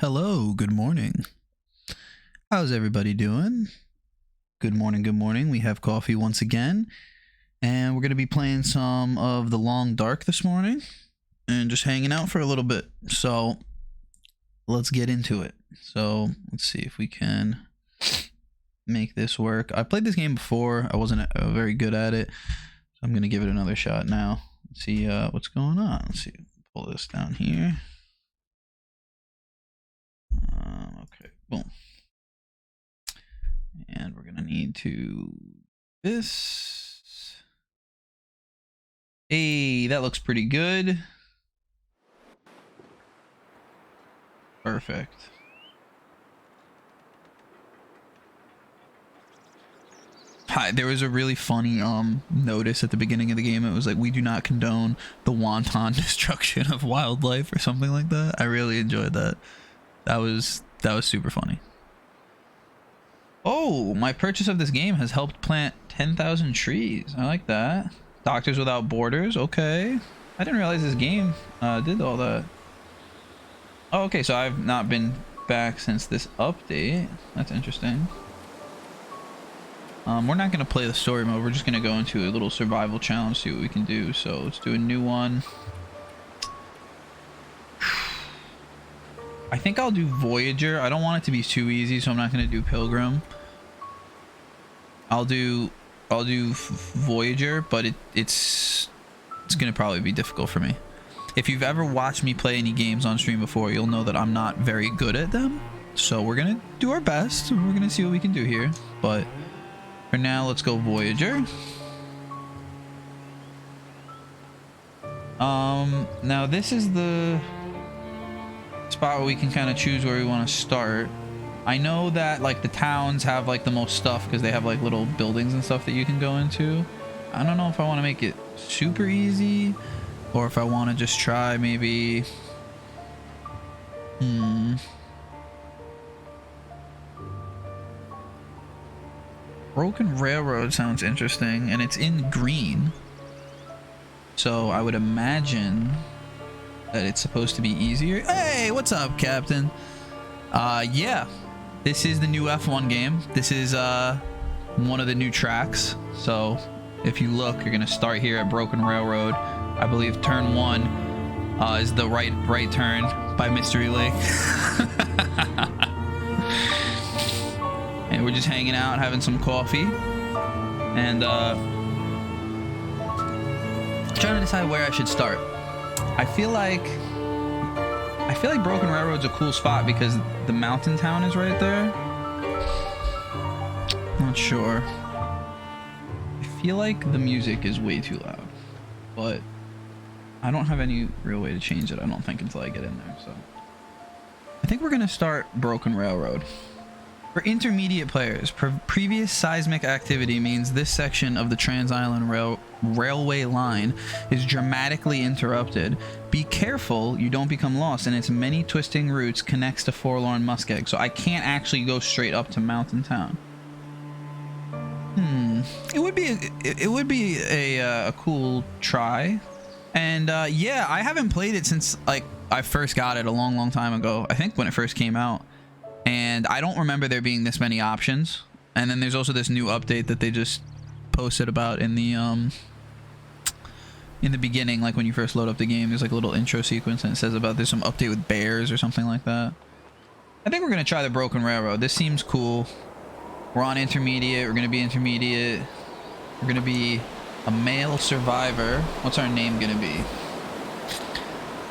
Hello, good morning. How's everybody doing? Good morning, good morning. We have coffee once again, and we're going to be playing some of The Long Dark this morning and just hanging out for a little bit. So let's get into it. So let's see if we can make this work. I played this game before. I wasn't very good at it, so I'm going to give it another shot now. Let's see what's going on. Let's see. Pull this down here. Okay, boom. And we're gonna need to this. Hey, that looks pretty good. Perfect. Hi, there was a really funny notice at the beginning of the game. It was like, we do not condone the wanton destruction of wildlife or something like that. I really enjoyed that. That was super funny. Oh, my purchase of this game has helped plant 10,000 trees. I like that. Doctors Without Borders. Okay. I didn't realize this game did all that. Oh, okay. So I've not been back since this update. That's interesting. We're not going to play the story mode. We're just going to go into a little survival challenge, see what we can do. So let's do a new one. I think I'll do Voyager. I don't want it to be too easy, so I'm not going to do Pilgrim. I'll do Voyager, but it's going to probably be difficult for me. If you've ever watched me play any games on stream before, you'll know that I'm not very good at them. So we're going to do our best. We're going to see what we can do here. But for now, let's go Voyager. Now this is the spot where we can kind of choose where we want to start. I know that like the towns have like the most stuff because they have like little buildings and stuff that you can go into. I don't know if I want to make it super easy or if I want to just try maybe Broken Railroad sounds interesting, and it's in green, so I would imagine that it's supposed to be easier. Hey, what's up, Captain? Yeah, this is the new F1 game. This is one of the new tracks. So if you look, you're gonna start here at Broken Railroad. I believe turn 1 is the right turn by Mystery Lake. And we're just hanging out, having some coffee, and trying to decide where I should start. I feel like Broken Railroad's a cool spot because the mountain town is right there. Not sure. I feel like the music is way too loud, but I don't have any real way to change it, I don't think, until I get in there. So I think we're gonna start Broken Railroad. For intermediate players, previous seismic activity means this section of the Trans-Island Railway line is dramatically interrupted. Be careful you don't become lost, and its many twisting routes connects to Forlorn Muskeg. So I can't actually go straight up to Mountain Town. It would be a cool try. And yeah, I haven't played it since like I first got it a long time ago. I think when it first came out. And I don't remember there being this many options. And then there's also this new update that they just posted about in the beginning, like when you first load up the game. There's like a little intro sequence and it says about there's some update with bears or something like that. I think we're gonna try the Broken Railroad. This seems cool. We're on intermediate. We're gonna be intermediate. We're gonna be a male survivor. What's our name gonna be?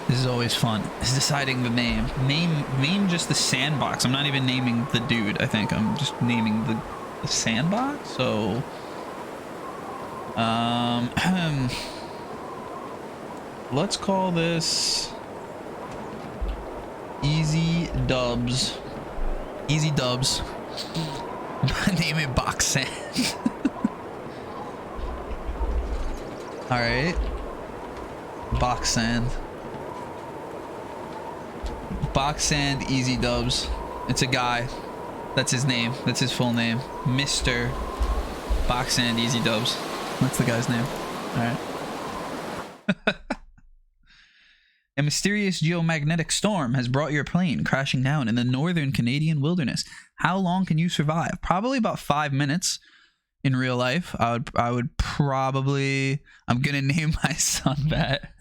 This is always fun. It's deciding the name. Name just the sandbox. I'm not even naming the dude. I think I'm just naming the sandbox. So, let's call this Easy Dubs. Easy Dubs. Name it Box Sand. All right. Box Sand. Box Sand Easy Dubs. It's a guy. That's his name. That's his full name. Mr. Box Sand Easy Dubs. That's the guy's name. All right. A mysterious geomagnetic storm has brought your plane crashing down in the northern Canadian wilderness. How long can you survive? Probably about 5 minutes. In real life, I would probably. I'm gonna name my son that.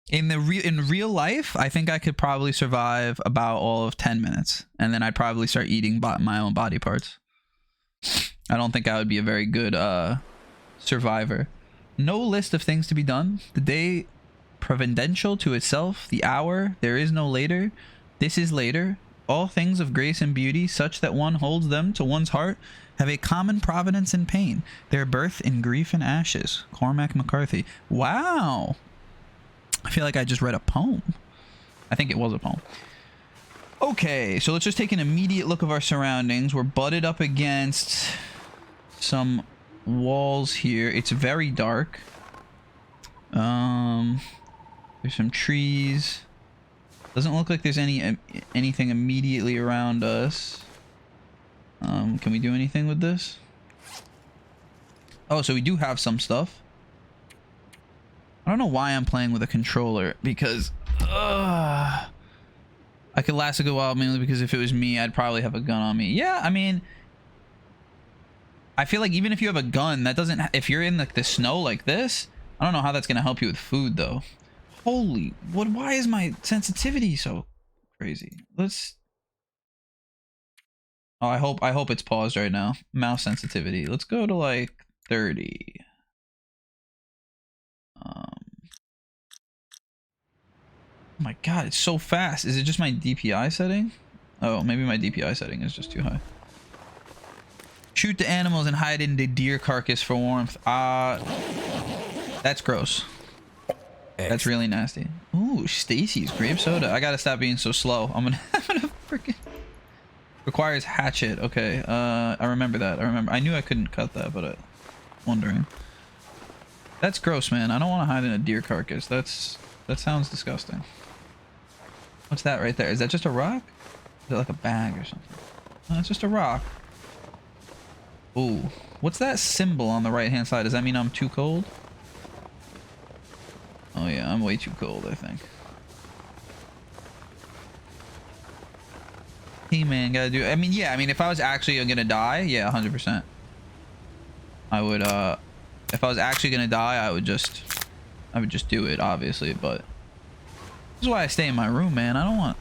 In real life, I think I could probably survive about all of 10 minutes, and then I'd probably start eating my own body parts. I don't think I would be a very good survivor. No list of things to be done. The day providential to itself. The hour there is no later. This is later. All things of grace and beauty, such that one holds them to one's heart, have a common providence in pain. Their birth in grief and ashes. Cormac McCarthy. Wow. I feel like I just read a poem. I think it was a poem. Okay, so let's just take an immediate look of our surroundings. We're butted up against some walls here. It's very dark. There's some trees. Doesn't look like there's anything immediately around us. Can we do anything with this? Oh, so we do have some stuff. I don't know why I'm playing with a controller, because I could last a good while, mainly because if it was me, I'd probably have a gun on me. Yeah, I mean, I feel like even if you have a gun, that doesn't, if you're in like the snow like this, I don't know how that's gonna help you with food though. Holy, why is my sensitivity so crazy? Let's, oh, I hope it's paused right now. Mouse sensitivity. Let's go to like 30. Oh my god, it's so fast. Is it just my DPI setting? Oh, maybe my DPI setting is just too high. Shoot the animals and hide in the deer carcass for warmth. That's gross. That's really nasty. Ooh, Stacy's grape soda. I gotta stop being so slow. I'm gonna freaking requires hatchet. Okay, I remember that. I knew I couldn't cut that, but I'm wondering. That's gross, man. I don't want to hide in a deer carcass. That sounds disgusting. What's that right there? Is that just a rock? Is it like a bag or something? No, it's just a rock. Ooh, what's that symbol on the right hand side? Does that mean I'm too cold? Oh yeah, I'm way too cold, I think. Hey man, gotta do, I mean, yeah, I mean, if I was actually gonna die, yeah, 100%. I would, if I was actually gonna die, I would just do it, obviously, but this is why I stay in my room, man. I don't want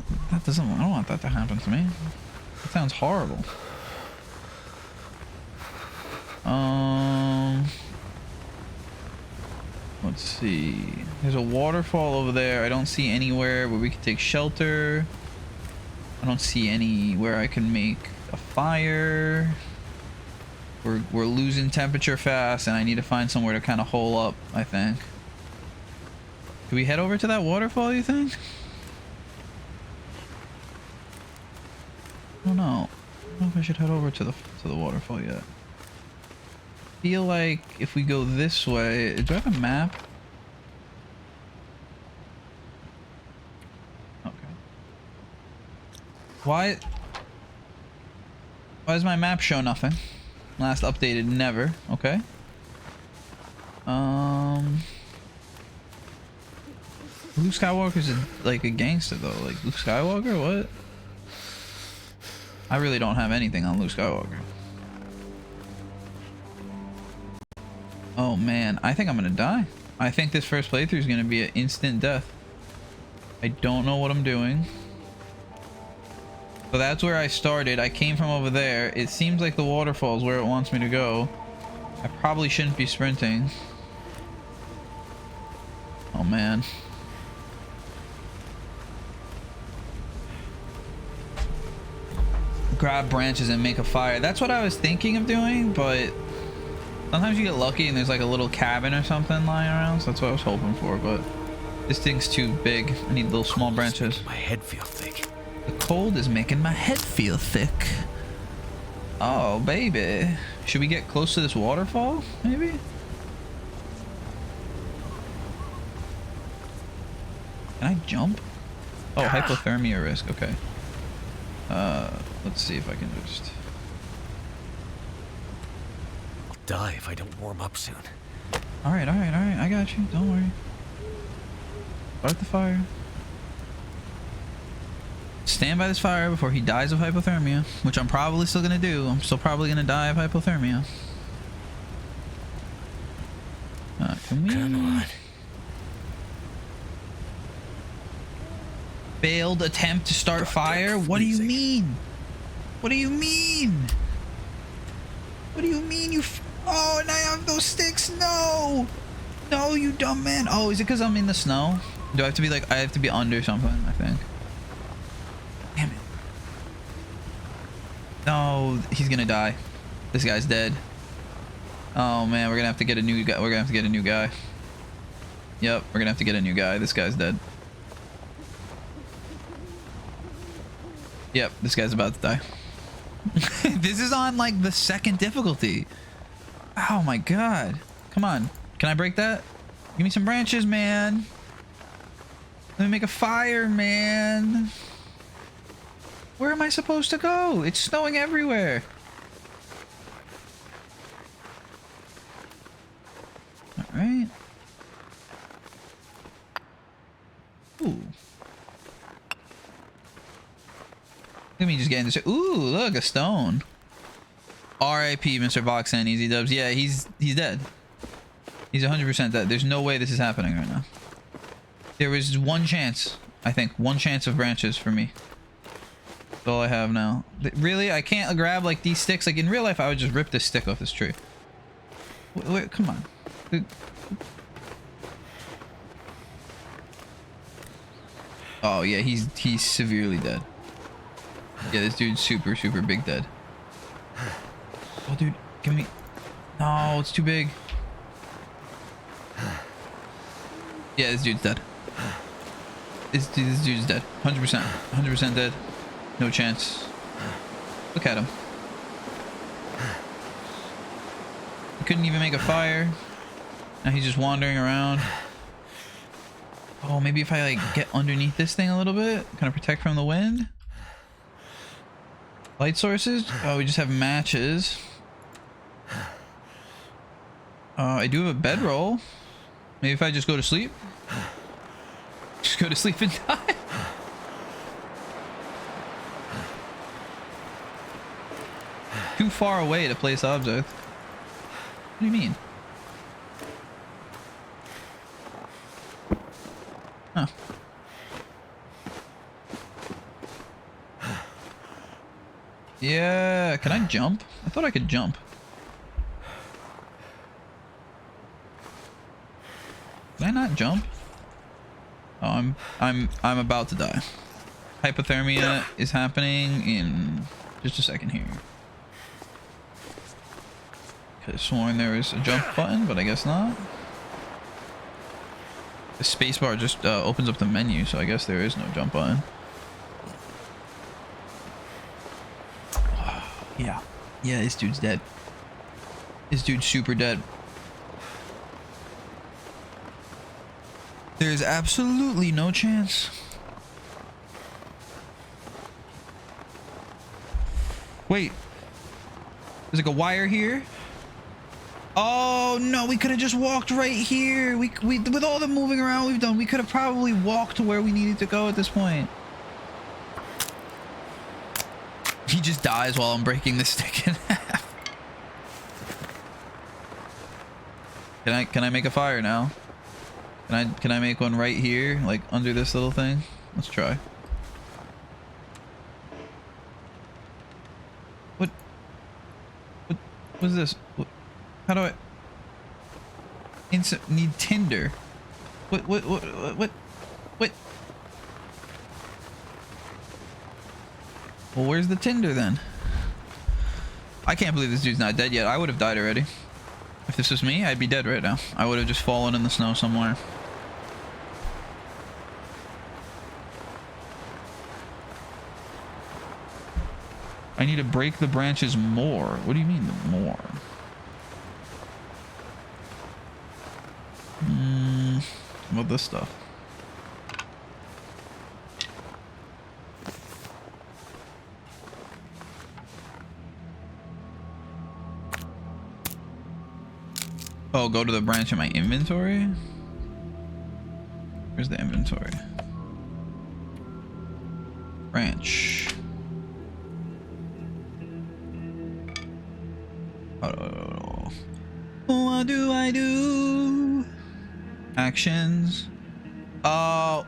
that to happen to me. That sounds horrible. Let's see. There's a waterfall over there. I don't see anywhere where we can take shelter. I don't see anywhere I can make a fire. We're losing temperature fast, and I need to find somewhere to kind of hole up, I think. Can we head over to that waterfall, you think? I don't know. I don't know if I should head over to the waterfall yet. I feel like if we go this way, do I have a map? Okay. Why does my map show nothing? Last updated never. Okay. Luke Skywalker's like a gangster though. Like Luke Skywalker, what? I really don't have anything on Luke Skywalker. Oh man, I think I'm gonna die. I think this first playthrough is gonna be an instant death. I don't know what I'm doing. So that's where I started. I came from over there. It seems like the waterfall is where it wants me to go. I probably shouldn't be sprinting. Oh man. Grab branches and make a fire. That's what I was thinking of doing, but sometimes you get lucky and there's like a little cabin or something lying around, so that's what I was hoping for, but this thing's too big. I need little small branches. My head feels thick. The cold is making my head feel thick. Oh, baby. Should we get close to this waterfall, maybe? Can I jump? Oh, hypothermia risk. Okay. Let's see if I can just... I'll die if I don't warm up soon. Alright. I got you. Don't worry. Start the fire. Stand by this fire before he dies of hypothermia, which I'm probably still gonna do. I'm still probably gonna die of hypothermia. Come on. Failed attempt to start fire? What do you mean? What do you mean? What do you mean you oh, and I have those sticks? No! No, you dumb man. Oh, is it because I'm in the snow? Do I have to be like, I have to be under something, I think. Damn it. No, he's gonna die. This guy's dead. Oh man, we're gonna have to get a new guy. We're gonna have to get a new guy. Yep, we're gonna have to get a new guy. This guy's dead. Yep, this guy's about to die. This is on like the second difficulty. Oh my god. Come on. Can I break that? Give me some branches, man. Let me make a fire, man. Where am I supposed to go? It's snowing everywhere. All right. Ooh. Look at me just getting this. Ooh, look, a stone. R.I.P. Mr. Voxen, easy dubs. Yeah, he's dead. He's 100% dead. There's no way this is happening right now. There was one chance, I think, one chance of branches for me. That's all I have now. Really, I can't grab like these sticks. Like in real life, I would just rip this stick off this tree. Wait, come on. Oh yeah, he's severely dead. Yeah, this dude's super big dead. Oh dude, give me. No, it's too big. Yeah, this dude's dead. This dude's dead. 100% dead. No chance. Look at him. He couldn't even make a fire. Now he's just wandering around. Oh, maybe if I like get underneath this thing a little bit, kind of protect from the wind. Light sources. Oh, we just have matches. I do have a bedroll. Maybe if I just go to sleep. Just go to sleep and die. Too far away to place object. What do you mean? Huh. Yeah, can I jump? I thought I could jump. Can I not jump? Oh, I'm about to die. Hypothermia is happening in just a second here. Could have sworn there was a jump button, but I guess not. The spacebar just opens up the menu, so I guess there is no jump button. Yeah. Yeah, this dude's dead. This dude's super dead. There's absolutely no chance. Wait. There's like a wire here. Oh no, we could have just walked right here. We with all the moving around we've done, we could have probably walked to where we needed to go at this point. He just dies while I'm breaking the stick in half. Can I make a fire now? Can I make one right here, like under this little thing? Let's try. What is this? How do I need tinder? What? Well, where's the tinder then? I can't believe this dude's not dead yet. I would have died already. If this was me, I'd be dead right now. I would have just fallen in the snow somewhere. I need to break the branches more. What do you mean more? What about this stuff? Oh, go to the branch in my inventory? Where's Where's the inventory? Ranch. Oh, what do I do? Actions. Oh,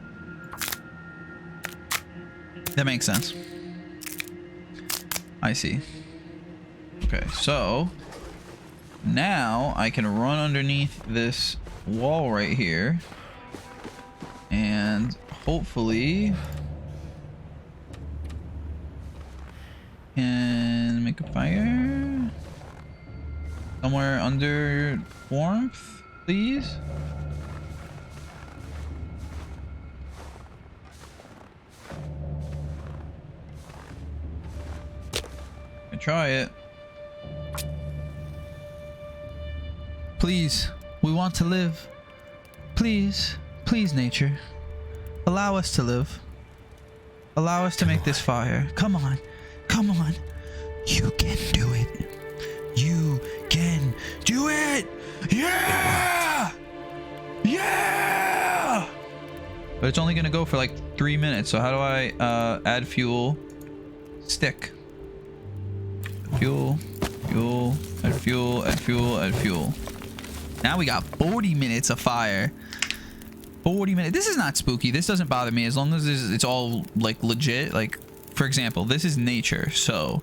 that makes sense. I see. Okay, so now I can run underneath this wall right here and hopefully can make a fire somewhere under warmth, please. I try it. Please, we want to live. Please, please, nature, allow us to live. Allow us to make this fire. Come on, come on. You can do it. You can do it. Yeah! Yeah! But it's only gonna go for like 3 minutes. So how do I add fuel? Stick. Fuel, fuel, add fuel, add fuel, add fuel. Now we got 40 minutes of fire. 40 minutes. This is not spooky. This doesn't bother me as long as it's all like legit. Like, for example, this is nature, so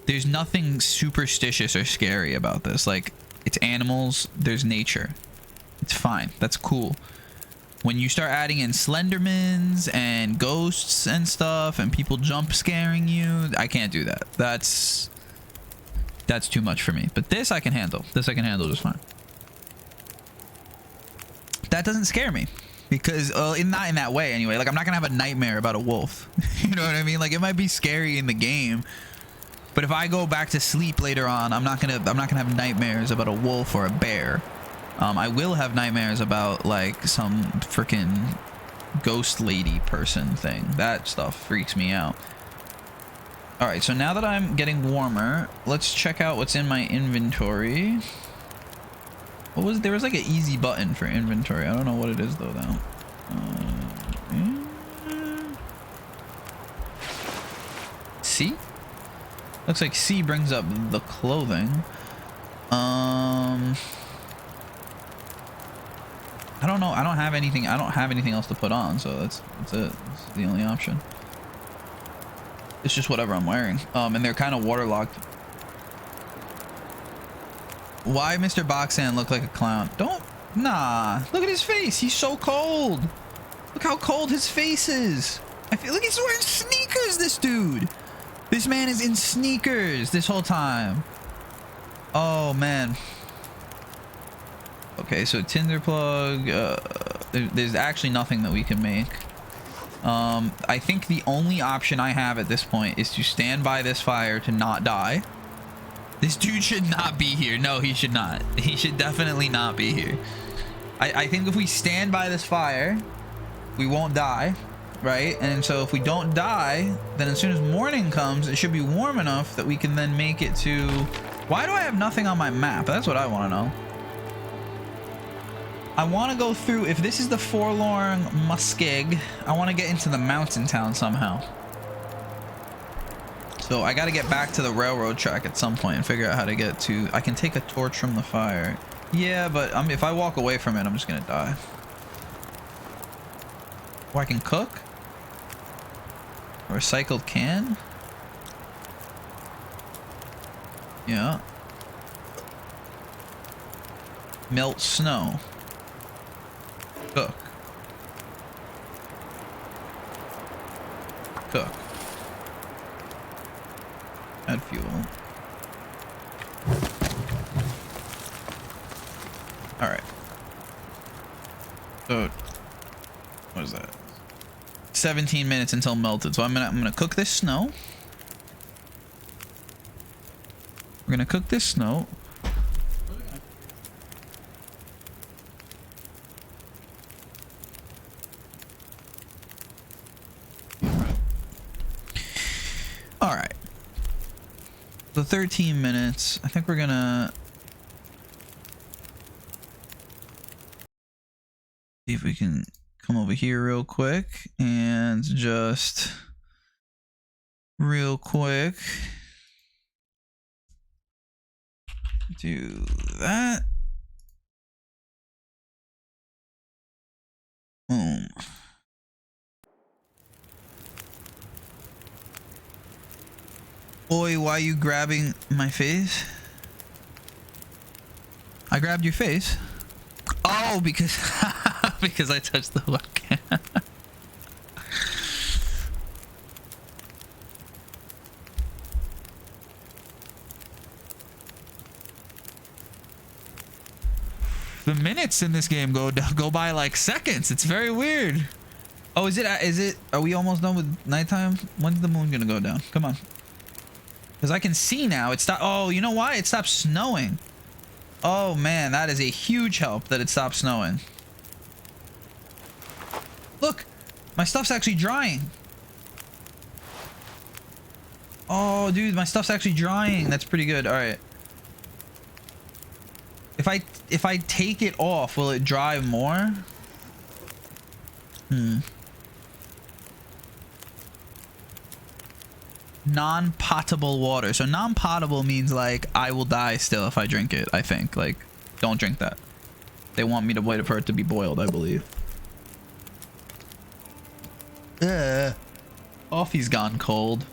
there's nothing superstitious or scary about this. Like, it's animals, there's nature. It's fine. That's cool. When you start adding in Slendermans and ghosts and stuff and people jump scaring you, I can't do that. That's too much for me. But this I can handle. This I can handle just fine. That doesn't scare me because not in that way anyway. Like, I'm not gonna have a nightmare about a wolf. You know what I mean? Like, it might be scary in the game, but if I go back to sleep later on, I'm not gonna have nightmares about a wolf or a bear. I will have nightmares about like some freaking ghost lady person thing. That stuff freaks me out. All right, so now that I'm getting warmer, let's check out what's in my inventory. There was like an easy button for inventory. I don't know what it is though now. C? Looks like C brings up the clothing. I don't know. I don't have anything else to put on, so that's it. That's the only option. It's just whatever I'm wearing. And they're kind of waterlogged. Why Mr. Boxan look like a clown? Nah. Look at his face. He's so cold. Look how cold his face is. I feel like he's wearing sneakers, this dude. This man is in sneakers this whole time. Oh, man. Okay, so tinder plug. There's actually nothing that we can make. I think the only option I have at this point is to stand by this fire to not die. This dude should not be here. No, he should not. He should definitely not be here. I think if we stand by this fire, we won't die, right? And so if we don't die, then as soon as morning comes, it should be warm enough that we can then make it to... Why do I have nothing on my map? That's what I want to know. I want to go through... If this is the Forlorn Muskeg, I want to get into the mountain town somehow. So I got to get back to the railroad track at some point and figure out how to get to... I can take a torch from the fire. Yeah, but if I walk away from it, I'm just going to die. Or I can cook? A recycled can? Yeah. Melt snow. Cook. Cook. Add fuel. All right. So, what is that? 17 minutes until melted. So I'm gonna cook this snow. We're gonna cook this snow. All right. The 13 minutes. I think we're gonna see if we can come over here real quick and just real quick do that. Boom. Boy, why you grabbing my face? I grabbed your face. Oh, because because I touched the webcam. The minutes in this game go by like seconds. It's very weird. Oh, is it? Are we almost done with nighttime? When's the moon gonna go down? Come on. Because I can see now. It stopped. Oh, you know why? It stopped snowing. Oh man, that is a huge help that it stopped snowing. Look, my stuff's actually drying. Oh, dude, my stuff's actually drying. That's pretty good. All right. If I take it off, will it dry more? Non-potable water. So non-potable means like I will die still if I drink it. I think like don't drink that. They want me to wait for it to be boiled, I believe. Coffee's gone cold.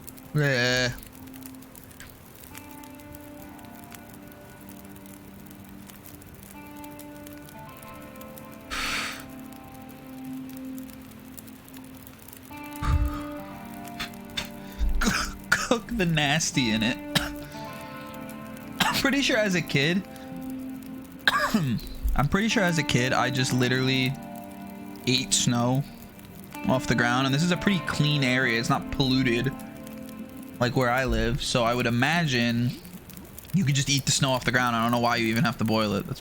Cook the nasty in it. I'm pretty sure as a kid I just literally ate snow off the ground, and this is a pretty clean area. It's not polluted like where I live, so I would imagine you could just eat the snow off the ground. I don't know why you even have to boil it. That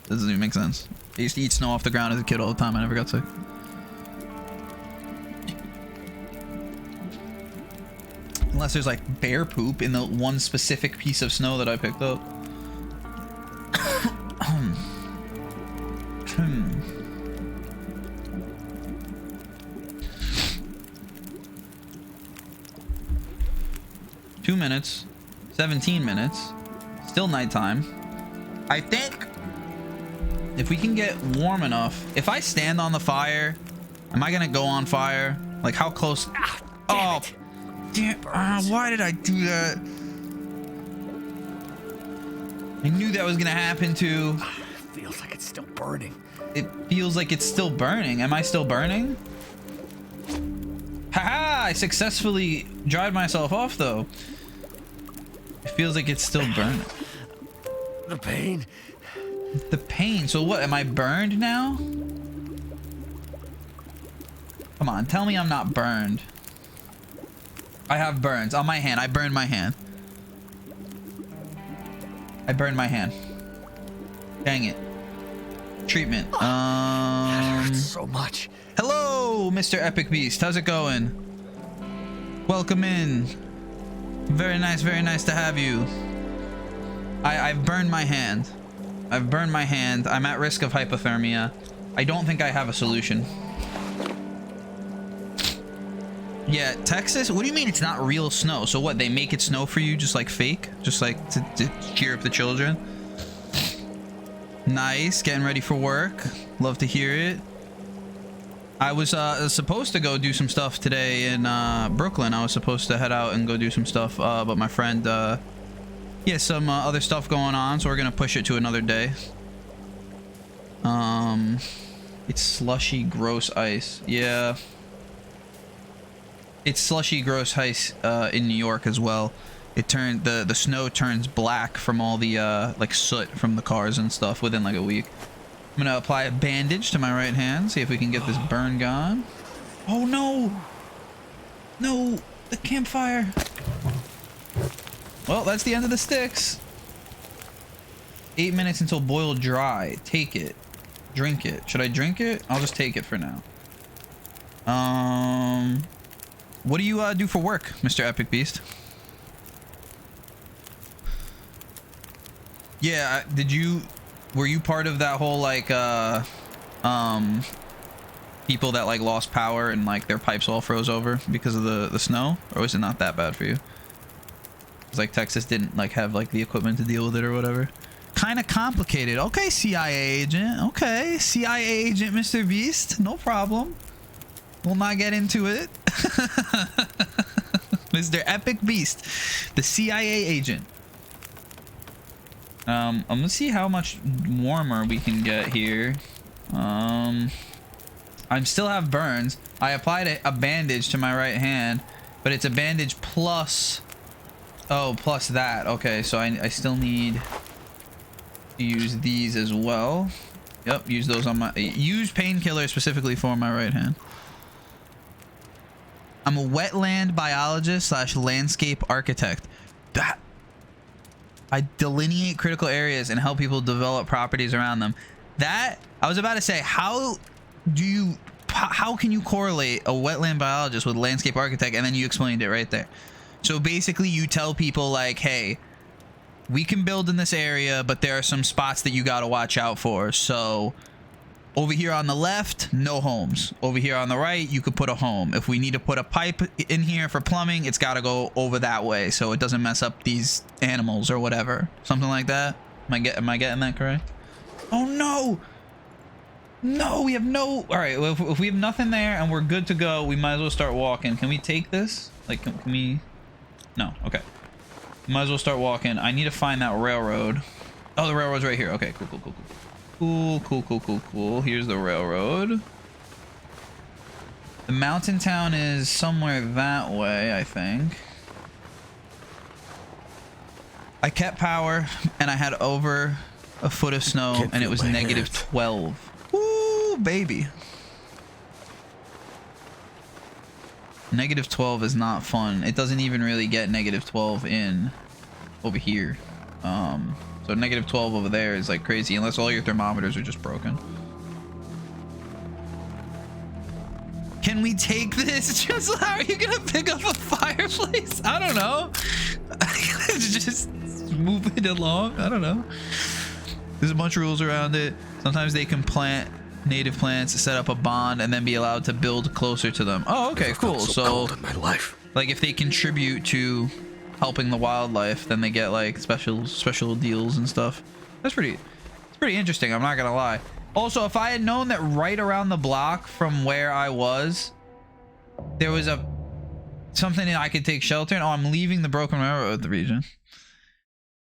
doesn't even make sense. I used to eat snow off the ground as a kid all the time. I never got sick. Unless there's like bear poop in the one specific piece of snow that I picked up. 2 minutes, 17 minutes, still nighttime. I think if we can get warm enough, if I stand on the fire, am I gonna go on fire? Like how close? Oh, damn! Why did I do that? I knew that was gonna happen too. Feels like it's still burning. It feels like it's still burning. Am I still burning? Haha! I successfully dried myself off though. It feels like it's still burning. The pain. The pain. So what? Am I burned now? Come on, tell me I'm not burned. I have burns on my hand. I burned my hand. I burned my hand. Dang it. Treatment. That hurts so much. Hello, Mr. Epic Beast. How's it going? Welcome in. Very nice to have you. I've burned my hand. I've burned my hand. I'm at risk of hypothermia. I don't think I have a solution. Yeah, Texas? What do you mean it's not real snow? So what, they make it snow for you just like fake? Just like to cheer up the children? Nice, getting ready for work. Love to hear it. I was supposed to go do some stuff today in Brooklyn. I was supposed to head out and go do some stuff, but my friend, yeah, some other stuff going on, so we're gonna push it to another day. It's slushy, gross ice. Yeah. It's slushy, gross ice in New York as well. It turned the snow turns black from all the like soot from the cars and stuff within like a week. I'm gonna apply a bandage to my right hand, see if we can get this burn gone. Oh no! No, the campfire. Well, that's the end of the sticks. 8 minutes until boiled dry. Take it. Drink it. Should I drink it? I'll just take it for now. What do you do for work, Mr. Epic Beast? Yeah, were you part of that whole like people that like lost power and like their pipes all froze over because of the snow? Or was it not that bad for you? It's like Texas didn't like have like the equipment to deal with it or whatever. Kind of complicated. Okay, CIA agent. Okay, CIA agent, Mr. Beast. No problem. We'll not get into it. Mr. Epic Beast, the CIA agent. I'm gonna see how much warmer we can get here. I still have burns. I applied a bandage to my right hand, but it's a bandage plus, oh, plus that. Okay, so I still need to use these as well. Yep, use those on my, use painkiller specifically for my right hand. I'm a wetland biologist / landscape architect. That I delineate critical areas and help people develop properties around them. That I was about to say, how can you correlate a wetland biologist with landscape architect? And then you explained it right there. So basically you tell people like, hey, we can build in this area, but there are some spots that you got to watch out for. So over here on the left, no homes. Over here on the right, you could put a home. If we need to put a pipe in here for plumbing, it's got to go over that way so it doesn't mess up these animals or whatever. Something like that. Am I getting that correct? Oh no! No, we have no... All right, well, if we have nothing there and we're good to go, we might as well start walking. Can we take this? Like, can we... No, okay. Might as well start walking. I need to find that railroad. Oh, the railroad's right here. Okay, cool, cool, cool, cool. Cool. Here's the railroad. The mountain town is somewhere that way, I think. I kept power and I had over a foot of snow and it was negative 12. Ooh, baby. Negative 12 is not fun. It doesn't even really get negative 12 in over here. So negative 12 over there is like crazy unless all your thermometers are just broken. Can we take this? Just how are you gonna pick up a fireplace? I don't know. Just move it along. I don't know. There's a bunch of rules around it. Sometimes they can plant native plants, set up a bond, and then be allowed to build closer to them. Oh, okay, cool. So in my life. Like if they contribute to helping the wildlife, then they get like special deals and stuff. It's pretty interesting, I'm not gonna lie. Also, if I had known that right around the block from where I was there was something that I could take shelter in. Oh, I'm leaving the Broken Railroad region.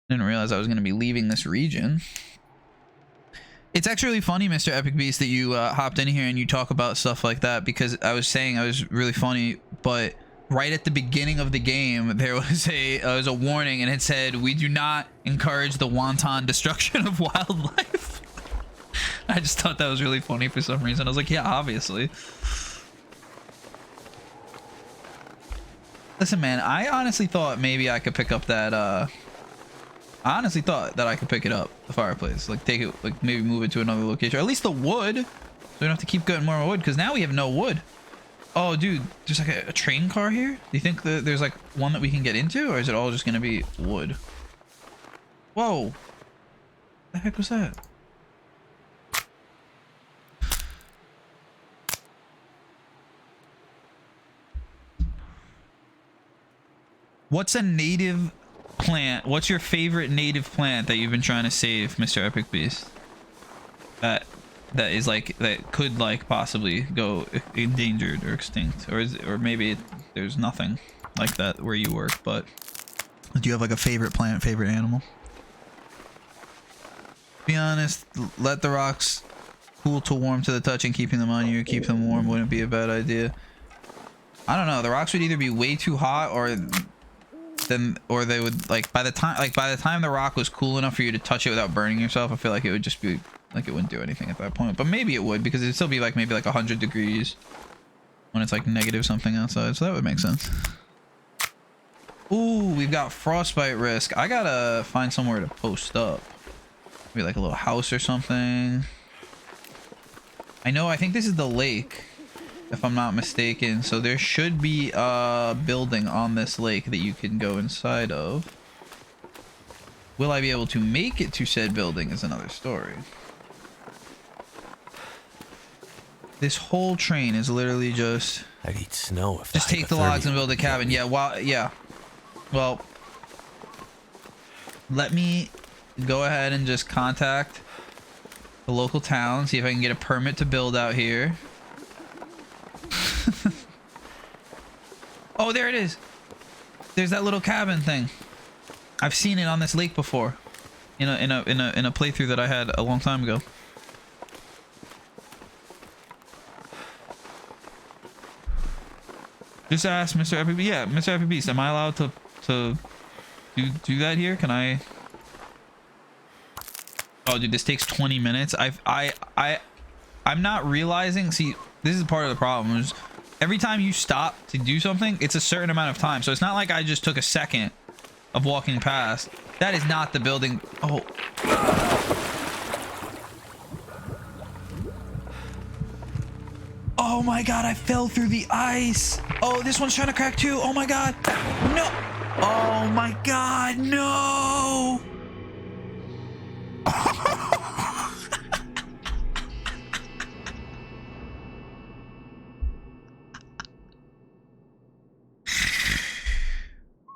Didn't realize I was gonna be leaving this region. It's actually really funny, Mr. Epic Beast, that you hopped in here and you talk about stuff like that, because I was saying I was really funny, but right at the beginning of the game there was a warning and it said, "We do not encourage the wanton destruction of wildlife." I just thought that was really funny for some reason. I was like, yeah, obviously. Listen, man, I honestly thought maybe I could pick up that I honestly thought that I could pick it up, the fireplace, like take it, like maybe move it to another location, or at least the wood, so we don't have to keep getting more wood, because now we have no wood. Oh, dude, there's like a train car here. Do you think that there's like one that we can get into, or is it all just gonna be wood? Whoa, what the heck was that? What's a native plant? What's your favorite native plant that you've been trying to save, Mr. Epic Beast? That is like, that could like possibly go endangered or extinct, or maybe there's nothing like that where you work. But do you have like a favorite plant, favorite animal? Be honest, let the rocks cool to warm to the touch, and keeping them on you keep them warm wouldn't be a bad idea. I don't know. The rocks would either be way too hot, or they would, like, by the time the rock was cool enough for you to touch it without burning yourself, I feel like it would just be like, it wouldn't do anything at that point. But maybe it would, because it'd still be like maybe like 100 degrees when it's like negative something outside, so that would make sense. Ooh, we've got frostbite risk. I gotta find somewhere to post up, maybe like a little house or something. I think this is the lake, if I'm not mistaken, so there should be a building on this lake that you can go inside of. Will I be able to make it to said building is another story. This whole train is literally just... I'd eat snow if Just take the logs and build a cabin. Yeah, well, let me go ahead and just contact the local town, see if I can get a permit to build out here. Oh, there it is. There's that little cabin thing. I've seen it on this lake before, in a playthrough that I had a long time ago. Just ask Mr. Epic Beast. Yeah, Mr. Epic Beast, am I allowed to do that here? Can I? Oh, dude, this takes 20 minutes. I'm not realizing. See, this is part of the problem. Is every time you stop to do something, it's a certain amount of time. So it's not like I just took a second of walking past. That is not the building. Oh. Oh my god, I fell through the ice. Oh, this one's trying to crack too. Oh my god. No. Oh my god, no.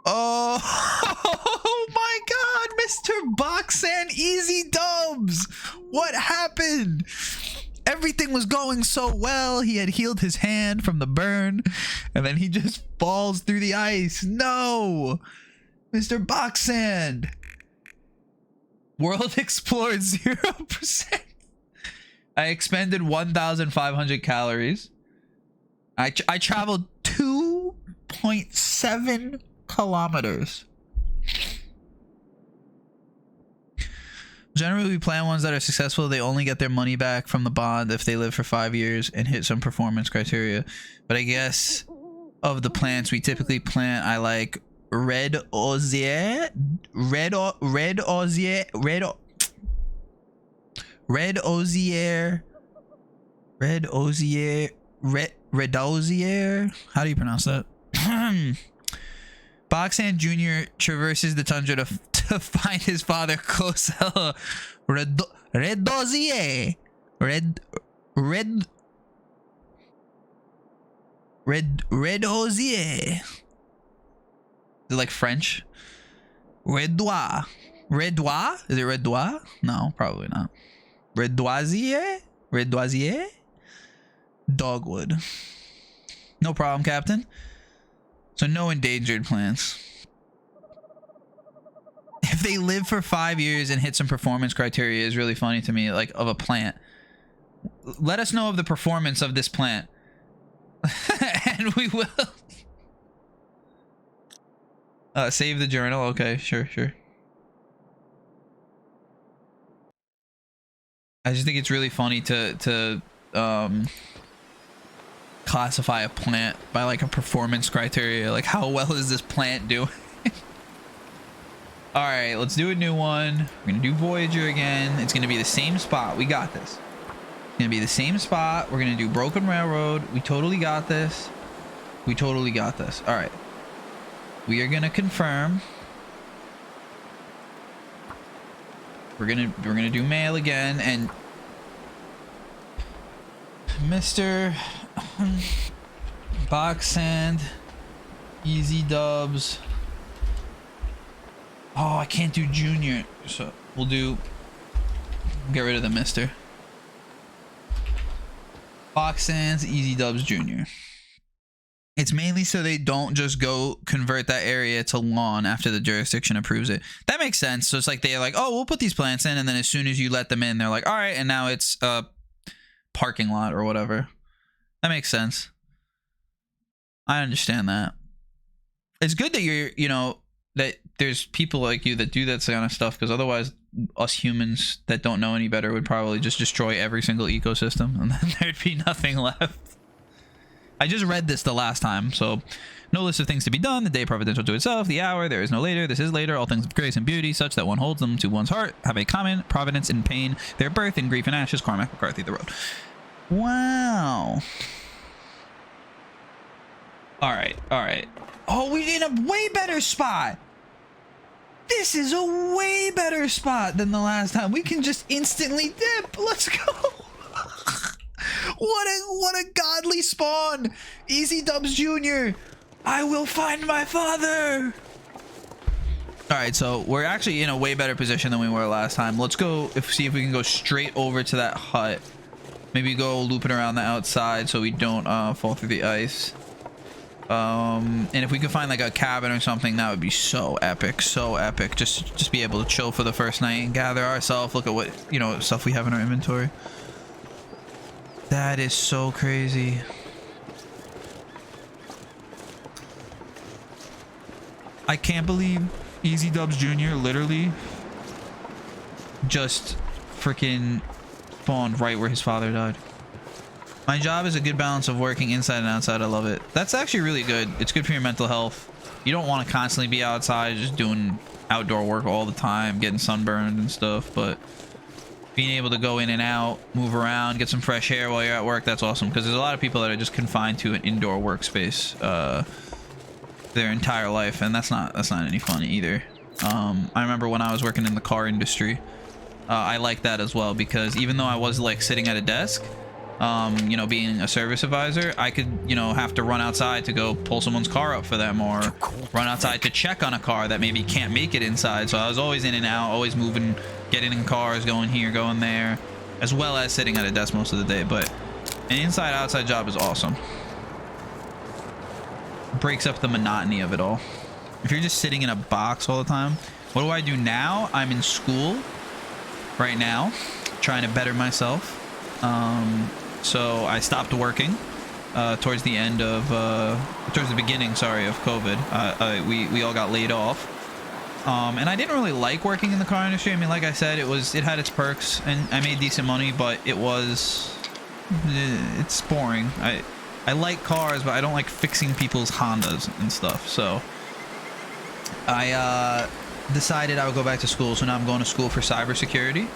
Oh my god, Mr. Boxan Easy Dubs. What happened? Everything was going so well. He had healed his hand from the burn, and then he just falls through the ice. No, Mr. Boxand. World explored 0%. I expended 1,500 calories. I traveled 2.7 kilometers. Generally, we plan ones that are successful. They only get their money back from the bond if they live for 5 years and hit some performance criteria. But I guess of the plants we typically plant, I like red osier, red osier. How do you pronounce that? Boxand Jr. traverses the tundra to find his father, Cosella Redosier. Redosier. Is it like French? Redois. Redois? Is it Redois? No, probably not. Redoisier? Redoisier? Dogwood. No problem, Captain. So no endangered plants. If they live for 5 years and hit some performance criteria is really funny to me, like of a plant. Let us know of the performance of this plant. And we will. Save the journal. Okay, sure. I just think it's really funny to classify a plant by like a performance criteria. Like, how well is this plant doing? All right, let's do a new one. We're gonna do Voyager again. It's gonna be the same spot. We got this. It's gonna be the same spot. We're gonna do Broken Railroad. We totally got this. We totally got this. All right. We are gonna confirm. We're gonna do mail again, and Mr. Boxand Easy Dubs. Oh, I can't do Junior, so we'll get rid of the Mr. Boxand's Easy Dubs Jr. It's mainly so they don't just go convert that area to lawn after the jurisdiction approves it. That makes sense. So it's like they're like, oh, we'll put these plants in, and then as soon as you let them in, they're like, all right, and now it's a parking lot or whatever. That makes sense. I understand that. It's good that that there's people like you that do that kind of stuff, because otherwise us humans that don't know any better would probably just destroy every single ecosystem, and then there'd be nothing left. I just read this the last time, so no list of things to be done, the day providential to itself, the hour, there is no later, this is later, all things of grace and beauty, such that one holds them to one's heart, have a common providence in pain, their birth in grief and ashes, Cormac McCarthy, The Road. Wow. Alright. Oh, we're in a way better spot. This is a way better spot than the last time. We can just instantly dip. Let's go. What a godly spawn. Easy Dubs Jr. I will find my father. All right, so we're actually in a way better position than we were last time. Let's go see if we can go straight over to that hut. Maybe go looping around the outside so we don't fall through the ice. And if we could find like a cabin or something, that would be so epic, so epic. Just be able to chill for the first night and gather ourselves, look at what, you know, stuff we have in our inventory. That is so crazy. I can't believe Easy Dubs Jr. literally just freaking spawned right where his father died. My job is a good balance of working inside and outside. I love it. That's actually really good. It's good for your mental health. You don't want to constantly be outside just doing outdoor work all the time, getting sunburned and stuff, but being able to go in and out, move around, get some fresh air while you're at work, that's awesome, because there's a lot of people that are just confined to an indoor workspace their entire life, and that's not any fun either. I remember when I was working in the car industry, I liked that as well, because even though I was like sitting at a desk, you know, being a service advisor, I could, you know, have to run outside to go pull someone's car up for them, or run outside to check on a car that maybe can't make it inside. So I was always in and out, always moving, getting in cars, going here, going there, as well as sitting at a desk most of the day. But an inside outside job is awesome. Breaks up the monotony of it all. If you're just sitting in a box all the time, what do I do now? I'm in school right now, trying to better myself. So I stopped working towards the end of towards the beginning, sorry, of COVID. We all got laid off, and I didn't really like working in the car industry. I mean, like I said, it had its perks, and I made decent money, but it's boring. I like cars, but I don't like fixing people's Hondas and stuff. So I decided I would go back to school. So now I'm going to school for cybersecurity.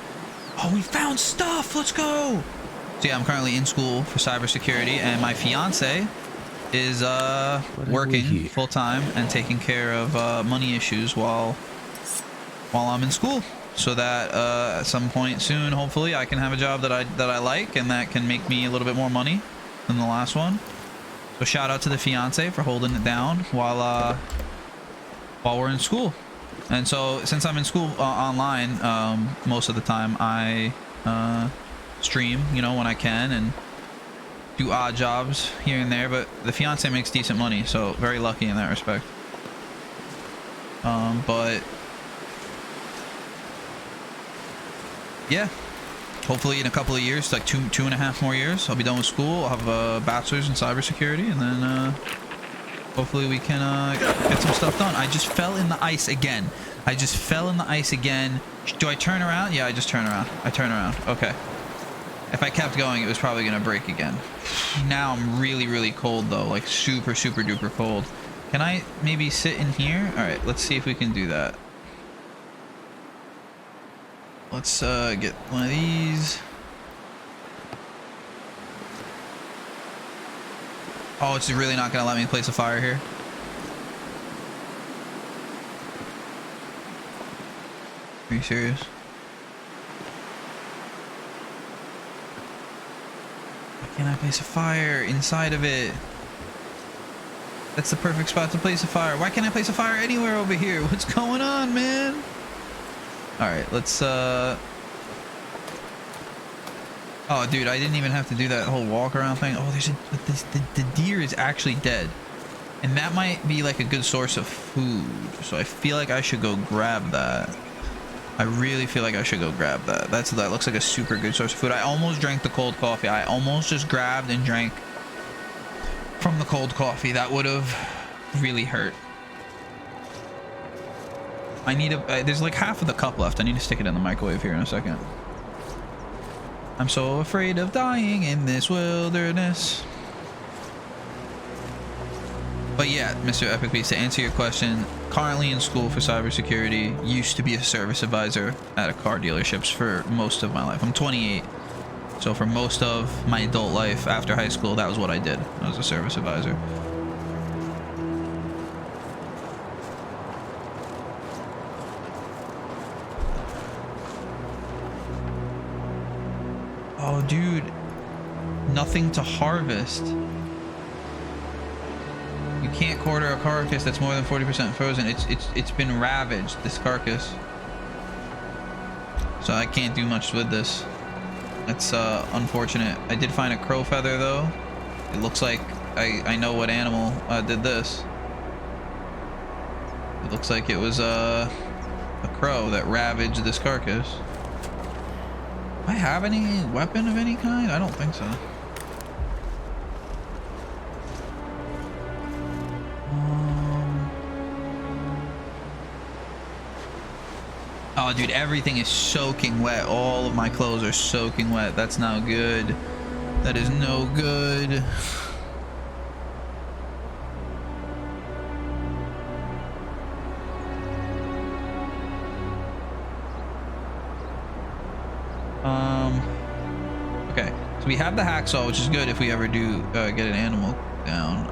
Oh, we found stuff. Let's go. So yeah, I'm currently in school for cybersecurity, and my fiance is working full time and taking care of money issues while I'm in school, so that at some point soon, hopefully, I can have a job that I like and that can make me a little bit more money than the last one. So shout out to the fiance for holding it down while we're in school. And so since I'm in school online, most of the time I stream, you know, when I can, and do odd jobs here and there, but the fiance makes decent money, so very lucky in that respect. But yeah, hopefully in a couple of years, like two and a half more years, I'll be done with school. I'll have a bachelor's in cybersecurity, and then hopefully we can get some stuff done. I just fell in the ice again. Do I turn around? Yeah, I just turn around. I turn around. Okay. If I kept going, it was probably gonna break again. Now I'm really cold though, like super duper cold. Can I maybe sit in here? All right, let's see if we can do that. Let's get one of these. Oh, it's really not gonna let me place a fire here. Are you serious? Why can't I place a fire inside of it? That's the perfect spot to place a fire. Why can't I place a fire anywhere over here? What's going on, man? All right, let's oh, dude, I didn't even have to do that whole walk around thing. Oh, the deer is actually dead, and that might be like a good source of food. So I feel like I should go grab that. I really feel like I should go grab that. That looks like a super good source of food. I almost drank the cold coffee. I almost just grabbed and drank from the cold coffee. That would have really hurt. I need there's like half of the cup left. I need to stick it in the microwave here in a second. I'm so afraid of dying in this wilderness. But yeah, Mr. Epic Beast, to answer your question, currently in school for cybersecurity, used to be a service advisor at a car dealerships for most of my life. I'm 28. So for most of my adult life after high school, that was what I did. I was a service advisor. Oh, dude. nothing to harvest. You can't quarter a carcass that's more than 40% frozen. It's been ravaged, this carcass. So I can't do much with this. That's unfortunate. I did find a crow feather though. It looks like I know what animal did this. It looks like it was a crow that ravaged this carcass. Do I have any weapon of any kind? I don't think so. Oh, dude, everything is soaking wet. All of my clothes are soaking wet. That's not good. That is no good. Okay, so we have the hacksaw, which is good if we ever do get an animal down.